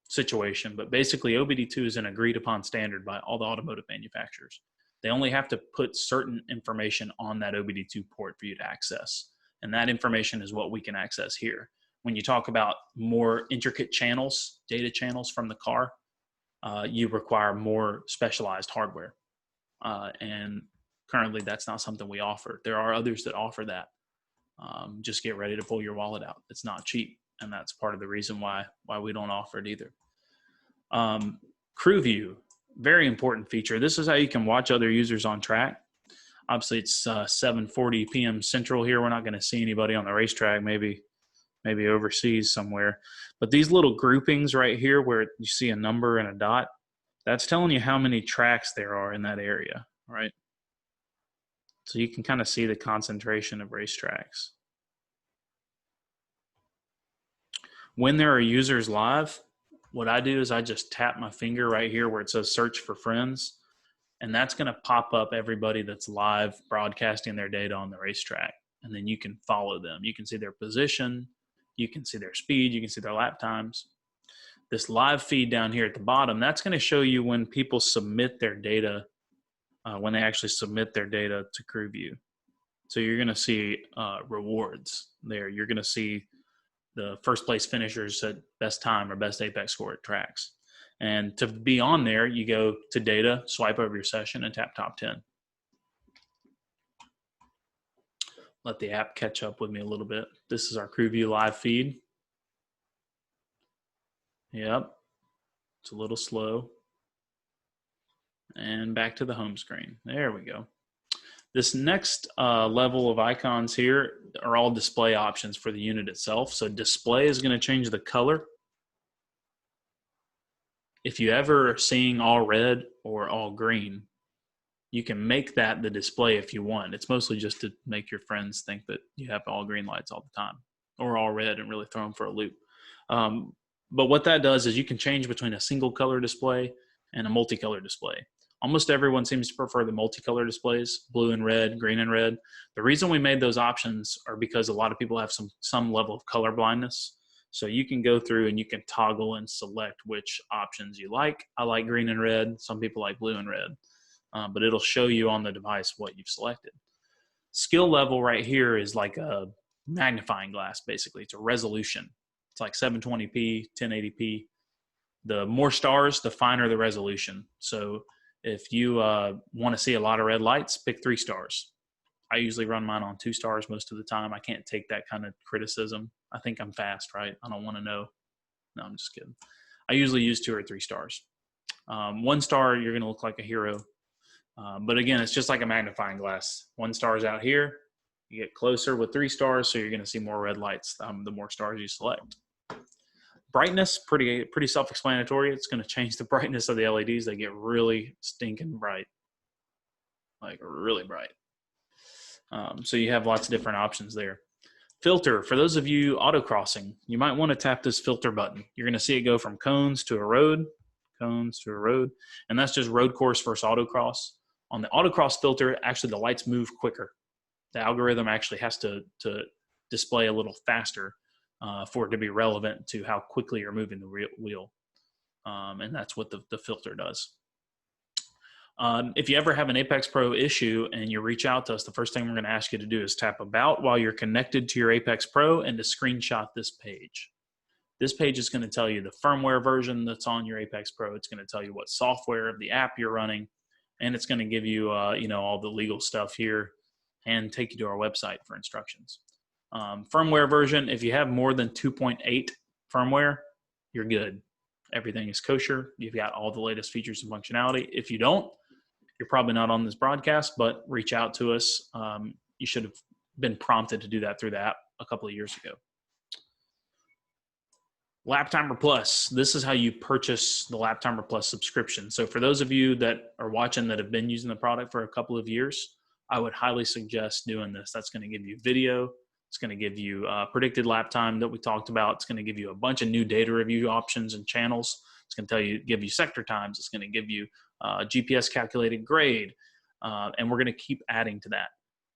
situation. But basically, OBD2 is an agreed upon standard by all the automotive manufacturers. They only have to put certain information on that OBD2 port for you to access. And that information is what we can access here. When you talk about more intricate channels, data channels from the car, you require more specialized hardware. And currently that's not something we offer. There are others that offer that. Just get ready to pull your wallet out. It's not cheap. And that's part of the reason why we don't offer it either. Crew view, very important feature. This is how you can watch other users on track. Obviously it's 7:40 p.m. Central here. We're not going to see anybody on the racetrack, maybe overseas somewhere. But these little groupings right here where you see a number and a dot, that's telling you how many tracks there are in that area, right? So you can kind of see the concentration of racetracks. When there are users live, what I do is I just tap my finger right here where it says search for friends, and that's going to pop up everybody that's live broadcasting their data on the racetrack. And then you can follow them. You can see their position, you can see their speed, you can see their lap times. This live feed down here at the bottom, that's going to show you when people submit their data, when they actually submit their data to CrewView. So you're going to see rewards there. You're going to see the first place finishers at best time or best Apex score at tracks. And to be on there, you go to data, swipe over your session, and tap top 10. Let the app catch up with me a little bit. This is our CrewView live feed. Yep, it's a little slow. And back to the home screen. There we go. This next level of icons here are all display options for the unit itself. So display is going to change the color. If you ever are seeing all red or all green, you can make that the display if you want. It's mostly just to make your friends think that you have all green lights all the time, or all red, and really throw them for a loop. But what that does is you can change between a single color display and a multicolor display. Almost everyone seems to prefer the multicolor displays, blue and red, green and red. The reason we made those options are because a lot of people have some level of color blindness. So you can go through and you can toggle and select which options you like. I like green and red. Some people like blue and red. But it'll show you on the device what you've selected. Skill level right here is like a magnifying glass, basically. It's a resolution. It's like 720p, 1080p. The more stars, the finer the resolution. So if you want to see a lot of red lights, pick 3 stars. I usually run mine on 2 stars most of the time. I can't take that kind of criticism. I think I'm fast, right? I don't want to know. No, I'm just kidding. I usually use 2 or 3 stars. 1 star, you're going to look like a hero. But again, it's just like a magnifying glass. 1 star is out here. You get closer with 3 stars, so you're going to see more red lights the more stars you select. Brightness, pretty self-explanatory. It's going to change the brightness of the LEDs. They get really stinking bright, like really bright. So you have lots of different options there. Filter, for those of you autocrossing, you might want to tap this filter button. You're going to see it go from cones to a road, and that's just road course versus autocross. On the autocross filter, actually the lights move quicker. The algorithm actually has to display a little faster for it to be relevant to how quickly you're moving the wheel. And that's what the filter does. If you ever have an Apex Pro issue and you reach out to us, the first thing we're going to ask you to do is tap About while you're connected to your Apex Pro and to screenshot this page. This page is going to tell you the firmware version that's on your Apex Pro. It's going to tell you what software of the app you're running, and it's going to give you, all the legal stuff here and take you to our website for instructions. Firmware version, if you have more than 2.8 firmware, you're good. Everything is kosher. You've got all the latest features and functionality. If you don't, you're probably not on this broadcast, but reach out to us. You should have been prompted to do that through the app a couple of years ago. Laptimer Plus, this is how you purchase the Laptimer Plus subscription. So for those of you that are watching that have been using the product for a couple of years, I would highly suggest doing this. That's going to give you video. It's going to give you predicted lap time that we talked about. It's going to give you a bunch of new data review options and channels. It's going to give you sector times. It's going to give you GPS calculated grade. And we're going to keep adding to that.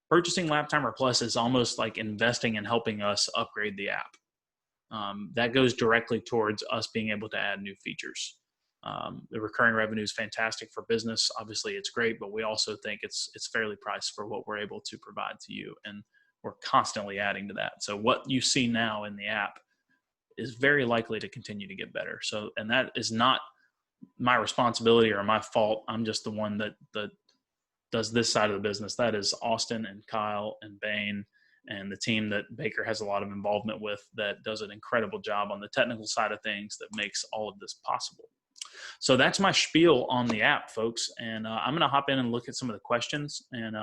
Purchasing Laptimer Plus is almost like investing in helping us upgrade the app. That goes directly towards us being able to add new features. The recurring revenue is fantastic for business. Obviously, it's great, but we also think it's fairly priced for what we're able to provide to you, and we're constantly adding to that. So what you see now in the app is very likely to continue to get better. So, and that is not my responsibility or my fault. I'm just the one that does this side of the business. That is Austin and Kyle and Bain and the team that Baker has a lot of involvement with that does an incredible job on the technical side of things that makes all of this possible. So that's my spiel on the app, folks. And I'm going to hop in and look at some of the questions. And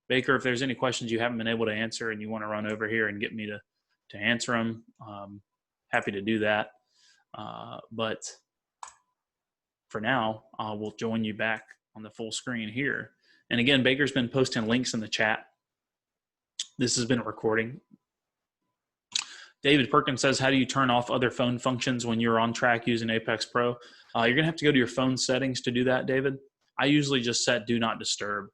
Baker, if there's any questions you haven't been able to answer and you want to run over here and get me to answer them, happy to do that. But for now, we'll join you back on the full screen here. And again, Baker's been posting links in the chat. This has been a recording. David Perkins says, how do you turn off other phone functions when you're on track using Apex Pro? You're going to have to go to your phone settings to do that, David. I usually just set do not disturb.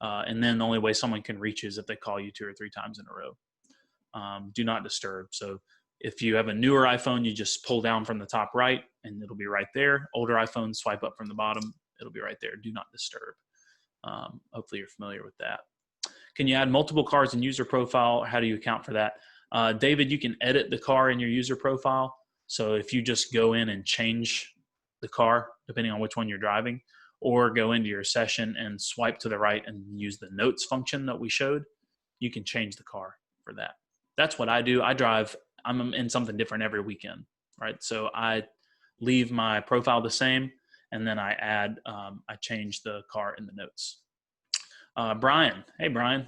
And then the only way someone can reach you is if they call you 2 or 3 times in a row. Do not disturb. So if you have a newer iPhone, you just pull down from the top right and it'll be right there. Older iPhones, swipe up from the bottom. It'll be right there. Do not disturb. Hopefully you're familiar with that. Can you add multiple cars in user profile? How do you account for that? David, you can edit the car in your user profile. So if you just go in and change the car, depending on which one you're driving, or go into your session and swipe to the right and use the notes function that we showed, you can change the car for that. That's what I do. I'm in something different every weekend, right? So I leave my profile the same, and then I change the car in the notes. Brian, hey Brian.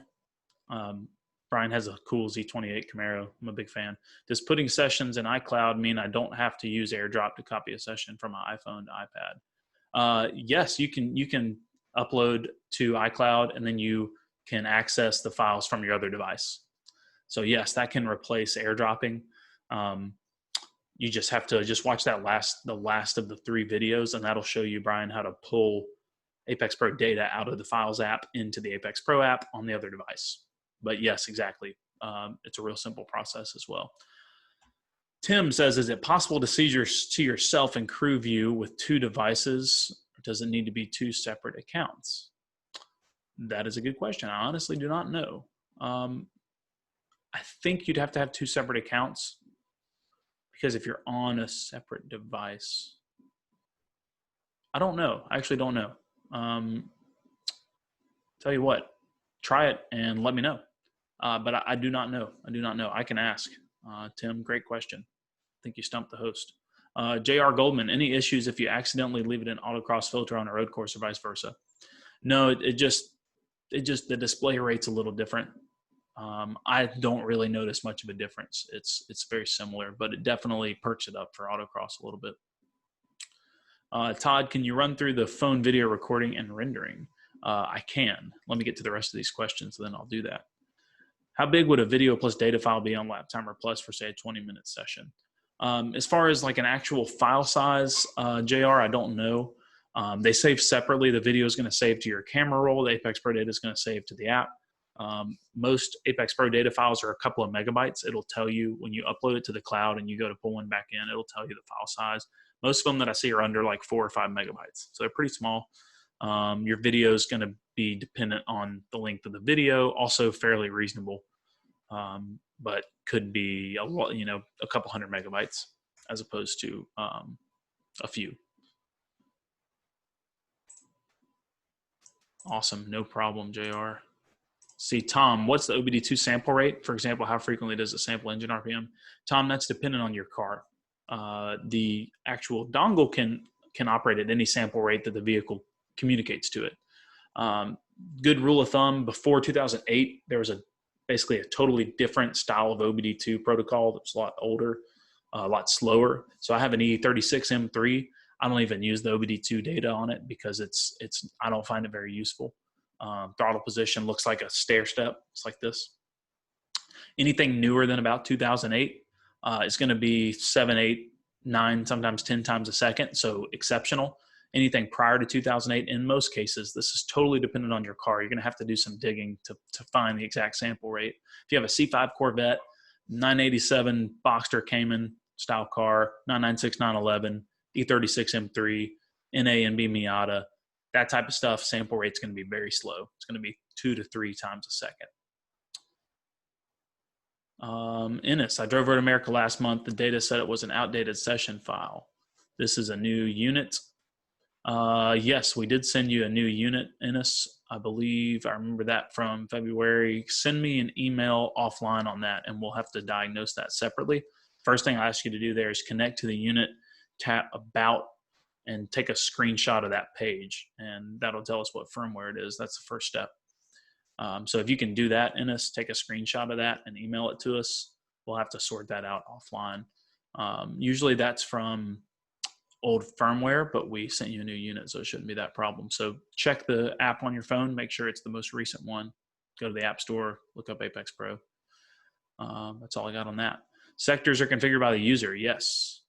Brian has a cool Z28 Camaro. I'm a big fan. Does putting sessions in iCloud mean I don't have to use AirDrop to copy a session from my iPhone to iPad? Yes, you can upload to iCloud and then you can access the files from your other device. So yes, that can replace AirDropping. You just have to watch the last of the 3 videos, and that'll show you, Brian, how to pull Apex Pro data out of the Files app into the Apex Pro app on the other device. But yes, exactly. It's a real simple process as well. Tim says, is it possible to see yourself in crew view with 2 devices? Or does it need to be 2 separate accounts? That is a good question. I honestly do not know. I think you'd have to have 2 separate accounts, because if you're on a separate device, I don't know. I actually don't know. Tell you what, try it and let me know. But I do not know. I do not know. I can ask. Tim, great question. I think you stumped the host. J.R. Goldman, any issues if you accidentally leave it in autocross filter on a road course or vice versa? No, it just the display rate's a little different. I don't really notice much of a difference. It's very similar, but it definitely perks it up for autocross a little bit. Todd, can you run through the phone video recording and rendering? I can. Let me get to the rest of these questions, then I'll do that. How big would a video plus data file be on Laptimer Plus for, say, a 20-minute session? As far as like an actual file size, JR, I don't know. They save separately. The video is going to save to your camera roll. The Apex Pro data is going to save to the app. Most Apex Pro data files are a couple of megabytes. It'll tell you when you upload it to the cloud and you go to pull one back in, it'll tell you the file size. Most of them that I see are under like 4 or 5 megabytes. So they're pretty small. Your video is going to be dependent on the length of the video, also fairly reasonable, but could be a couple hundred megabytes as opposed to a few. Awesome, no problem, JR. See, Tom, what's the OBDII sample rate? For example, how frequently does it sample engine RPM? Tom, that's dependent on your car. The actual dongle can operate at any sample rate that the vehicle communicates to it. Good rule of thumb, before 2008, there was basically a totally different style of OBDII protocol that was a lot older, a lot slower. So I have an E36M3. I don't even use the OBDII data on it because I don't find it very useful. Throttle position looks like a stair step. It's like this. Anything newer than about 2008 is going to be 7, 8, 9, sometimes 10 times a second. So exceptional. Anything prior to 2008, in most cases, this is totally dependent on your car. You're going to have to do some digging to find the exact sample rate. If you have a C5 Corvette, 987 Boxster Cayman style car, 996, 911, E36M3, NA&B Miata, that type of stuff, sample rate's going to be very slow. It's going to be 2 to 3 times a second. Ennis, I drove Road America last month. The data said it was an outdated session file. This is a new unit. Yes, we did send you a new unit, Ennis. I believe I remember that from February. Send me an email offline on that, and we'll have to diagnose that separately. First thing I ask you to do there is connect to the unit, tap About, and take a screenshot of that page, and that'll tell us what firmware it is. That's the first step. So if you can do that, Ennis, take a screenshot of that and email it to us. We'll have to sort that out offline. Usually that's from old firmware, but we sent you a new unit, so it shouldn't be that problem. So check the app on your phone, make sure it's the most recent one. Go to the App Store, look up Apex Pro. That's all I got on that. Sectors are configured by the user, yes.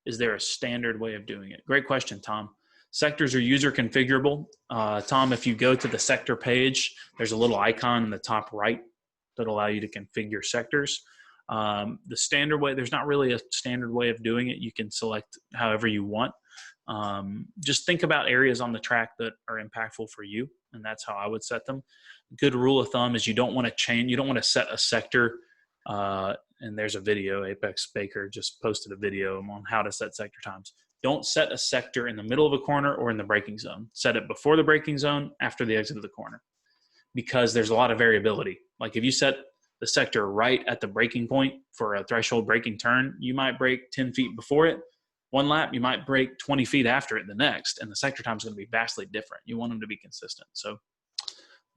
Is there a standard way of doing it? Great question, Tom. Sectors are user configurable. Tom, if you go to the sector page, there's a little icon in the top right that allow you to configure sectors. The standard way, there's not really a standard way of doing it. You can select however you want. Just think about areas on the track that are impactful for you, and that's how I would set them. Good rule of thumb is you don't want to change, you don't want to set a sector, and there's a video, Apex Baker just posted a video on how to set sector times. Don't set a sector in the middle of a corner or in the braking zone. Set it before the braking zone, after the exit of the corner, because there's a lot of variability. Like if you set the sector right at the braking point for a threshold braking turn, you might brake 10 feet before it. One lap, you might brake 20 feet after it the next, and the sector time is going to be vastly different. You want them to be consistent. So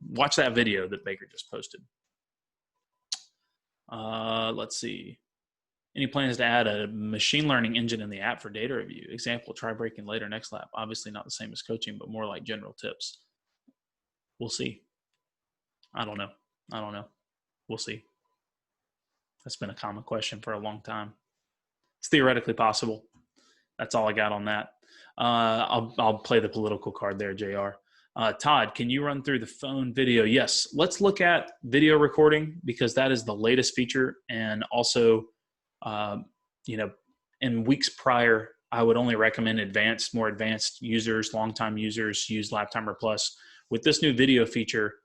watch that video that Baker just posted. Let's see. Any plans to add a machine learning engine in the app for data review? Example, try braking later next lap. Obviously not the same as coaching, but more like general tips. We'll see. I don't know. We'll see. That's been a common question for a long time. It's theoretically possible. That's all I got on that. I'll play the political card there, JR. Todd, can you run through the phone video? Yes. Let's look at video recording because that is the latest feature. And also, in weeks prior, I would only recommend more advanced users, longtime users use Laptimer Plus. With this new video feature,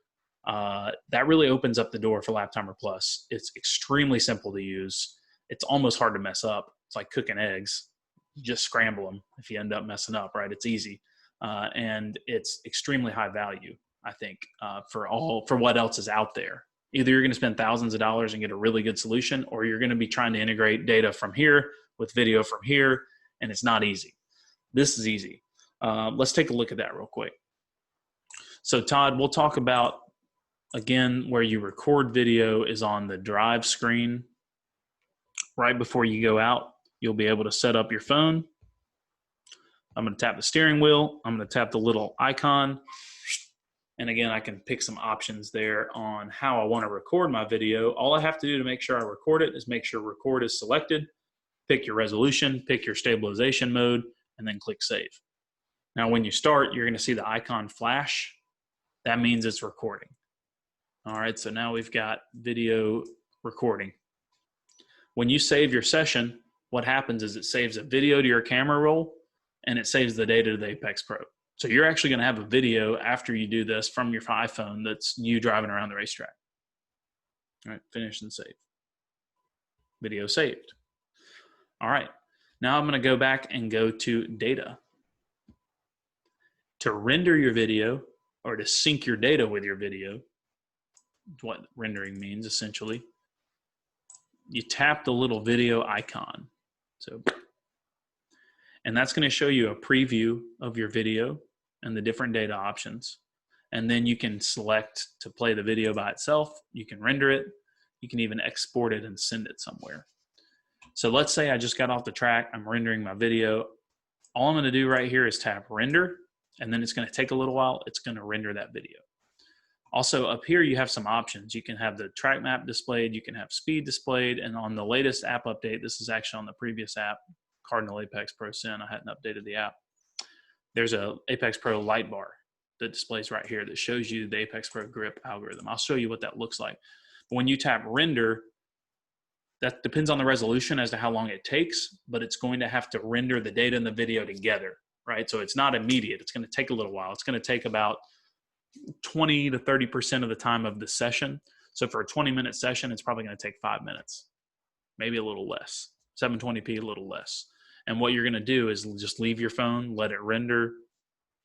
that really opens up the door for Laptimer Plus. It's extremely simple to use. It's almost hard to mess up. It's like cooking eggs. You just scramble them if you end up messing up, right? It's easy. And it's extremely high value, I think, for what else is out there. Either you're going to spend thousands of dollars and get a really good solution, or you're going to be trying to integrate data from here with video from here, and it's not easy. This is easy. Let's take a look at that real quick. So Todd, we'll talk about, again, where you record video is on the drive screen. Right before you go out, you'll be able to set up your phone. I'm going to tap the steering wheel. I'm going to tap the little icon. And again, I can pick some options there on how I want to record my video. All I have to do to make sure I record it is make sure record is selected, pick your resolution, pick your stabilization mode, and then click save. Now, when you start, you're going to see the icon flash. That means it's recording. All right, so now we've got video recording. When you save your session, what happens is it saves a video to your camera roll, and it saves the data to the Apex Pro. So you're actually going to have a video after you do this from your iPhone that's you driving around the racetrack. All right, finish and save. Video saved. All right, now I'm going to go back and go to data. To render your video or to sync your data with your video, what rendering means essentially, you tap the little video icon. And that's going to show you a preview of your video and the different data options. And then you can select to play the video by itself. You can render it. You can even export it and send it somewhere. So let's say I just got off the track. I'm rendering my video. All I'm going to do right here is tap render, and then it's going to take a little while. It's going to render that video. Also up here, you have some options. You can have the track map displayed. You can have speed displayed. And on the latest app update, this is actually on the previous app, Cardinal Apex Pro Sin. I hadn't updated the app. There's a Apex Pro light bar that displays right here that shows you the Apex Pro grip algorithm. I'll show you what that looks like. But when you tap render, That depends on the resolution as to how long it takes, but it's going to have to render the data and the video together, right? So it's not immediate. It's going to take a little while. It's going to take about 20 to 30% of the time of the session. So for a 20-minute session, it's probably going to take 5 minutes, maybe a little less, 720p, a little less. And what you're going to do is just leave your phone, let it render.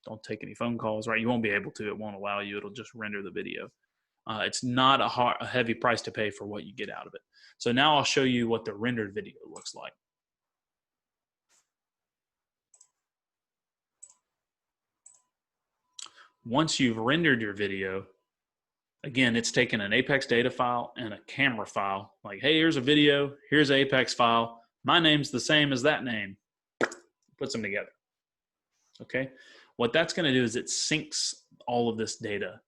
Don't take any phone calls, right? You won't be able to. It won't allow you. It'll just render the video. It's not a heavy price to pay for what you get out of it. So now I'll show you what the rendered video looks like. Once you've rendered your video, again, it's taken an Apex data file and a camera file. Like, hey, here's a video, here's an Apex file. My name's the same as that name. Puts them together. Okay. What that's going to do is it syncs all of this data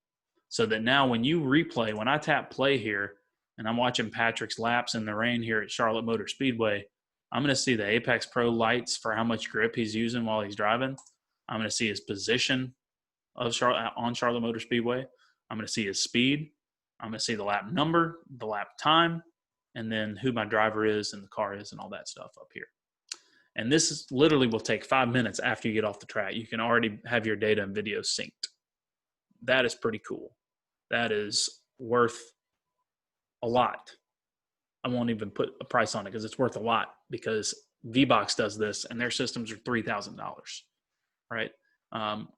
so that now when you replay, when I tap play here and I'm watching Patrick's laps in the rain here at Charlotte Motor Speedway, I'm going to see the Apex Pro lights for how much grip he's using while he's driving. I'm going to see his position of on Charlotte Motor Speedway. I'm going to see his speed. I'm going to see the lap number, the lap time, and then who my driver is and the car is and all that stuff up here. And this literally will take 5 minutes after you get off the track. You can already have your data and video synced. That is pretty cool. That is worth a lot. I won't even put a price on it because it's worth a lot, because VBox does this and their systems are $3,000, right?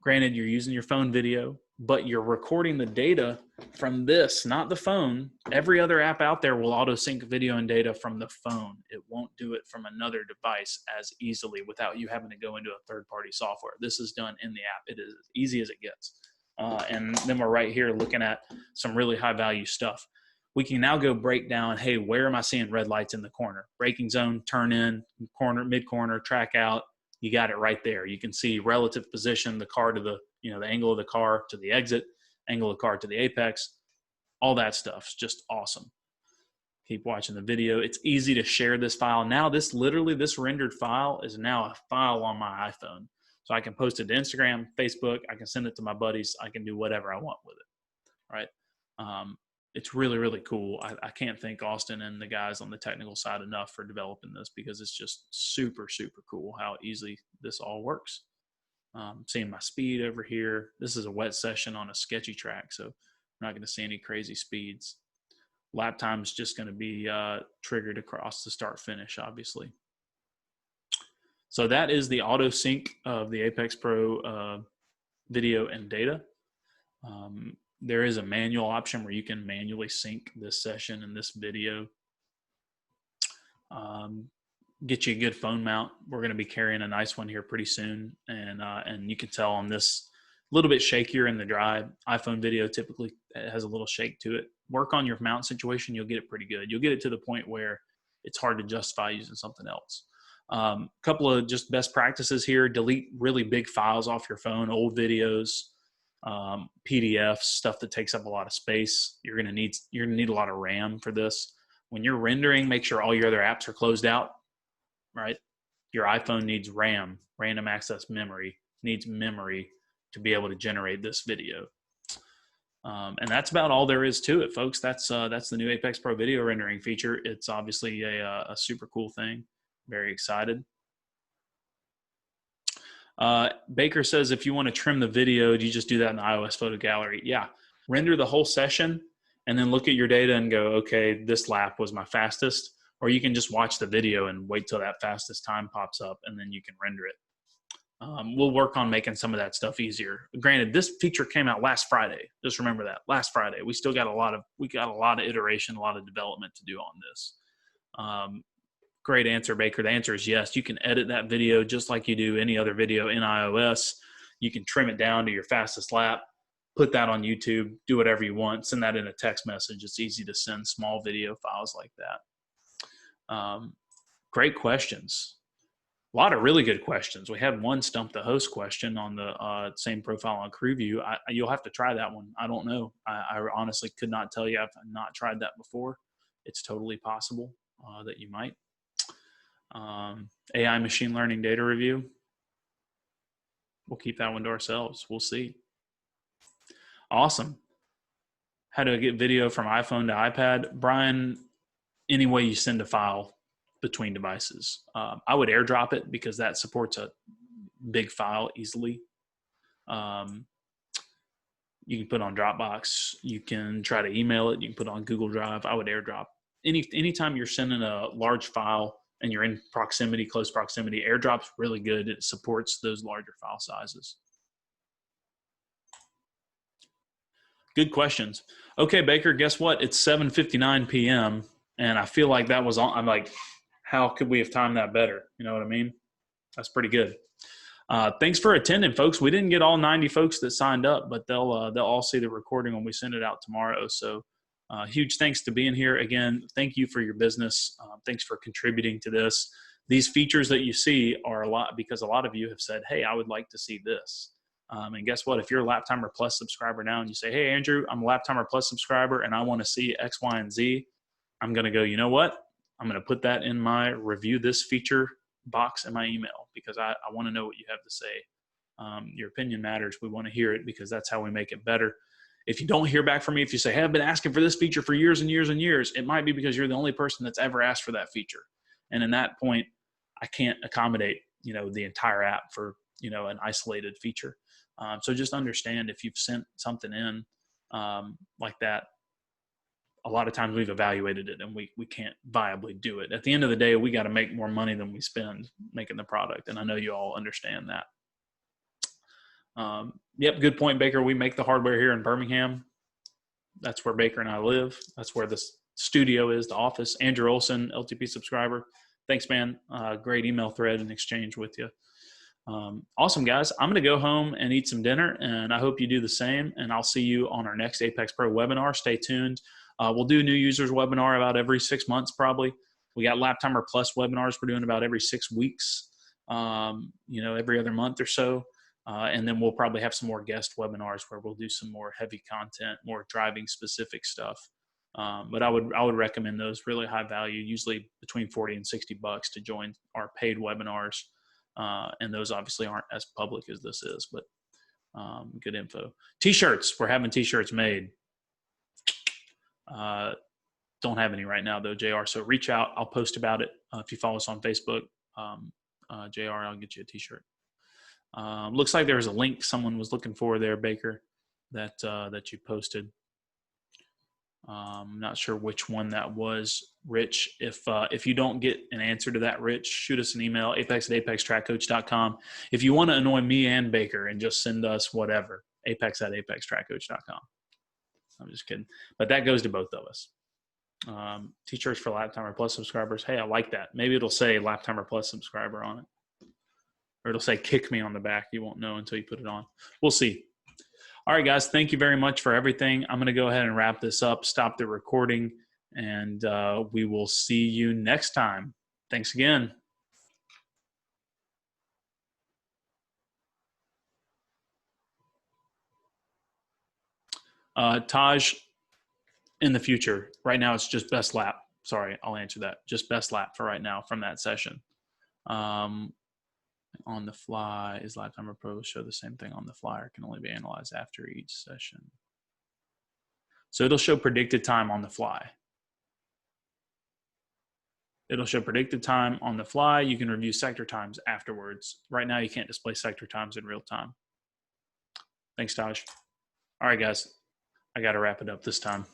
Granted, you're using your phone video, but you're recording the data from this, not the phone. Every other app out there will auto sync video and data from the phone. It won't do it from another device as easily without you having to go into a third-party software. This is done in the app. It is as easy as it gets. And then we're right here looking at some really high-value stuff. We can now go break down, hey, where am I seeing red lights in the corner? Braking zone, turn in, corner, mid-corner, track out. You got it right there. You can see relative position, the car to the, the angle of the car to the exit, angle of the car to the apex, all that stuff's just awesome. Keep watching the video. It's easy to share this file. Now this rendered file is now a file on my iPhone. So I can post it to Instagram, Facebook, I can send it to my buddies, I can do whatever I want with it, right? It's really, really cool. I can't thank Austin and the guys on the technical side enough for developing this, because it's just super, super cool how easily this all works. Seeing my speed over here. This is a wet session on a sketchy track, so I'm not going to see any crazy speeds. Lap time is just going to be triggered across the start finish, obviously. So that is the auto sync of the Apex Pro video and data. There is a manual option where you can manually sync this session and this video. Get you a good phone mount. We're going to be carrying a nice one here pretty soon, and you can tell on this a little bit shakier in the drive. iPhone video typically has a little shake to it. Work on your mount situation, you'll get it pretty good. You'll get it to the point where it's hard to justify using something else. Couple of just best practices here: delete really big files off your phone, old videos, PDFs, stuff that takes up a lot of space. You're gonna need a lot of RAM for this. When you're rendering, make sure all your other apps are closed out, right? Your iPhone needs RAM, random access memory, needs memory to be able to generate this video. And that's about all there is to it, folks. That's the new Apex Pro video rendering feature. It's obviously a super cool thing. Very excited. Baker says, if you want to trim the video, do you just do that in the iOS photo gallery? Yeah, render the whole session and then look at your data and go, okay, this lap was my fastest. Or you can just watch the video and wait till that fastest time pops up and then you can render it. We'll work on making some of that stuff easier. Granted, this feature came out last Friday. Just remember that, last Friday. We still got a lot of iteration, a lot of development to do on this. Great answer, Baker. The answer is yes. You can edit that video just like you do any other video in iOS. You can trim it down to your fastest lap, put that on YouTube, do whatever you want, send that in a text message. It's easy to send small video files like that. Great questions. A lot of really good questions. We had one stump the host question on the same profile on CrewView. You'll have to try that one. I don't know. I honestly could not tell you. I've not tried that before. It's totally possible that you might. AI machine learning data review. We'll keep that one to ourselves. We'll see. Awesome. How to get video from iPhone to iPad. Brian, any way you send a file between devices. I would airdrop it because that supports a big file easily. You can put on Dropbox. You can try to email it. You can put it on Google Drive. I would airdrop. Anytime you're sending a large file and you're in proximity, close proximity, airdrop's really good. It supports those larger file sizes. Good questions. Okay, Baker, guess what? It's 7:59 p.m. and I feel like that was on. I'm like, how could we have timed that better? You know what I mean? That's pretty good. Thanks for attending, folks. We didn't get all 90 folks that signed up, but they'll all see the recording when we send it out tomorrow. So huge thanks to being here. Again, thank you for your business. Thanks for contributing to this. These features that you see are a lot because a lot of you have said, hey, I would like to see this. And guess what? If you're a Laptimer Plus subscriber now and you say, hey, Andrew, I'm a Laptimer Plus subscriber and I want to see X, Y, and Z, I'm going to go, you know what? I'm going to put that in my review this feature box in my email because I want to know what you have to say. Your opinion matters. We want to hear it because that's how we make it better. If you don't hear back from me, if you say, hey, I've been asking for this feature for years and years and years, it might be because you're the only person that's ever asked for that feature. And in that point, I can't accommodate, the entire app for, an isolated feature. So just understand if you've sent something in like that, a lot of times we've evaluated it and we can't viably do it. At the end of the day, we got to make more money than we spend making the product. And I know you all understand that. Yep, good point, Baker. We make the hardware here in Birmingham. That's where Baker and I live. That's where the studio is, the office. Andrew Olson, LTP subscriber. Thanks, man. Great email thread and exchange with you. Awesome, guys. I'm going to go home and eat some dinner, and I hope you do the same. And I'll see you on our next Apex Pro webinar. Stay tuned. We'll do new users webinar about every 6 months, probably. We got Laptimer Plus webinars we're doing about every 6 weeks, every other month or so. And then we'll probably have some more guest webinars where we'll do some more heavy content, more driving specific stuff. But I would recommend those, really high value, usually between 40 and 60 bucks to join our paid webinars. And those obviously aren't as public as this is, but good info. T-shirts, we're having T-shirts made. Don't have any right now though, JR. So reach out. I'll post about it. If you follow us on Facebook, JR, I'll get you a T-shirt. Looks like there was a link someone was looking for there, Baker, that you posted. I'm not sure which one that was, Rich. If you don't get an answer to that, Rich, shoot us an email, apex@apextrackcoach.com. If you want to annoy me and Baker and just send us whatever, apex@apextrackcoach.com. I'm just kidding. But that goes to both of us. T-shirts for Laptimer Plus subscribers. Hey, I like that. Maybe it'll say Laptimer Plus subscriber on it. Or it'll say kick me on the back. You won't know until you put it on. We'll see. All right, guys, thank you very much for everything. I'm going to go ahead and wrap this up, stop the recording, and we will see you next time. Thanks again. Taj, in the future, right now it's just best lap. Sorry, I'll answer that. Just best lap for right now from that session. On the fly, is Laptimer Pro show the same thing on the fly or can only be analyzed after each session? So it'll show predicted time on the fly. It'll show predicted time on the fly. You can review sector times afterwards. Right now, you can't display sector times in real time. Thanks, Taj. All right, guys. I got to wrap it up this time.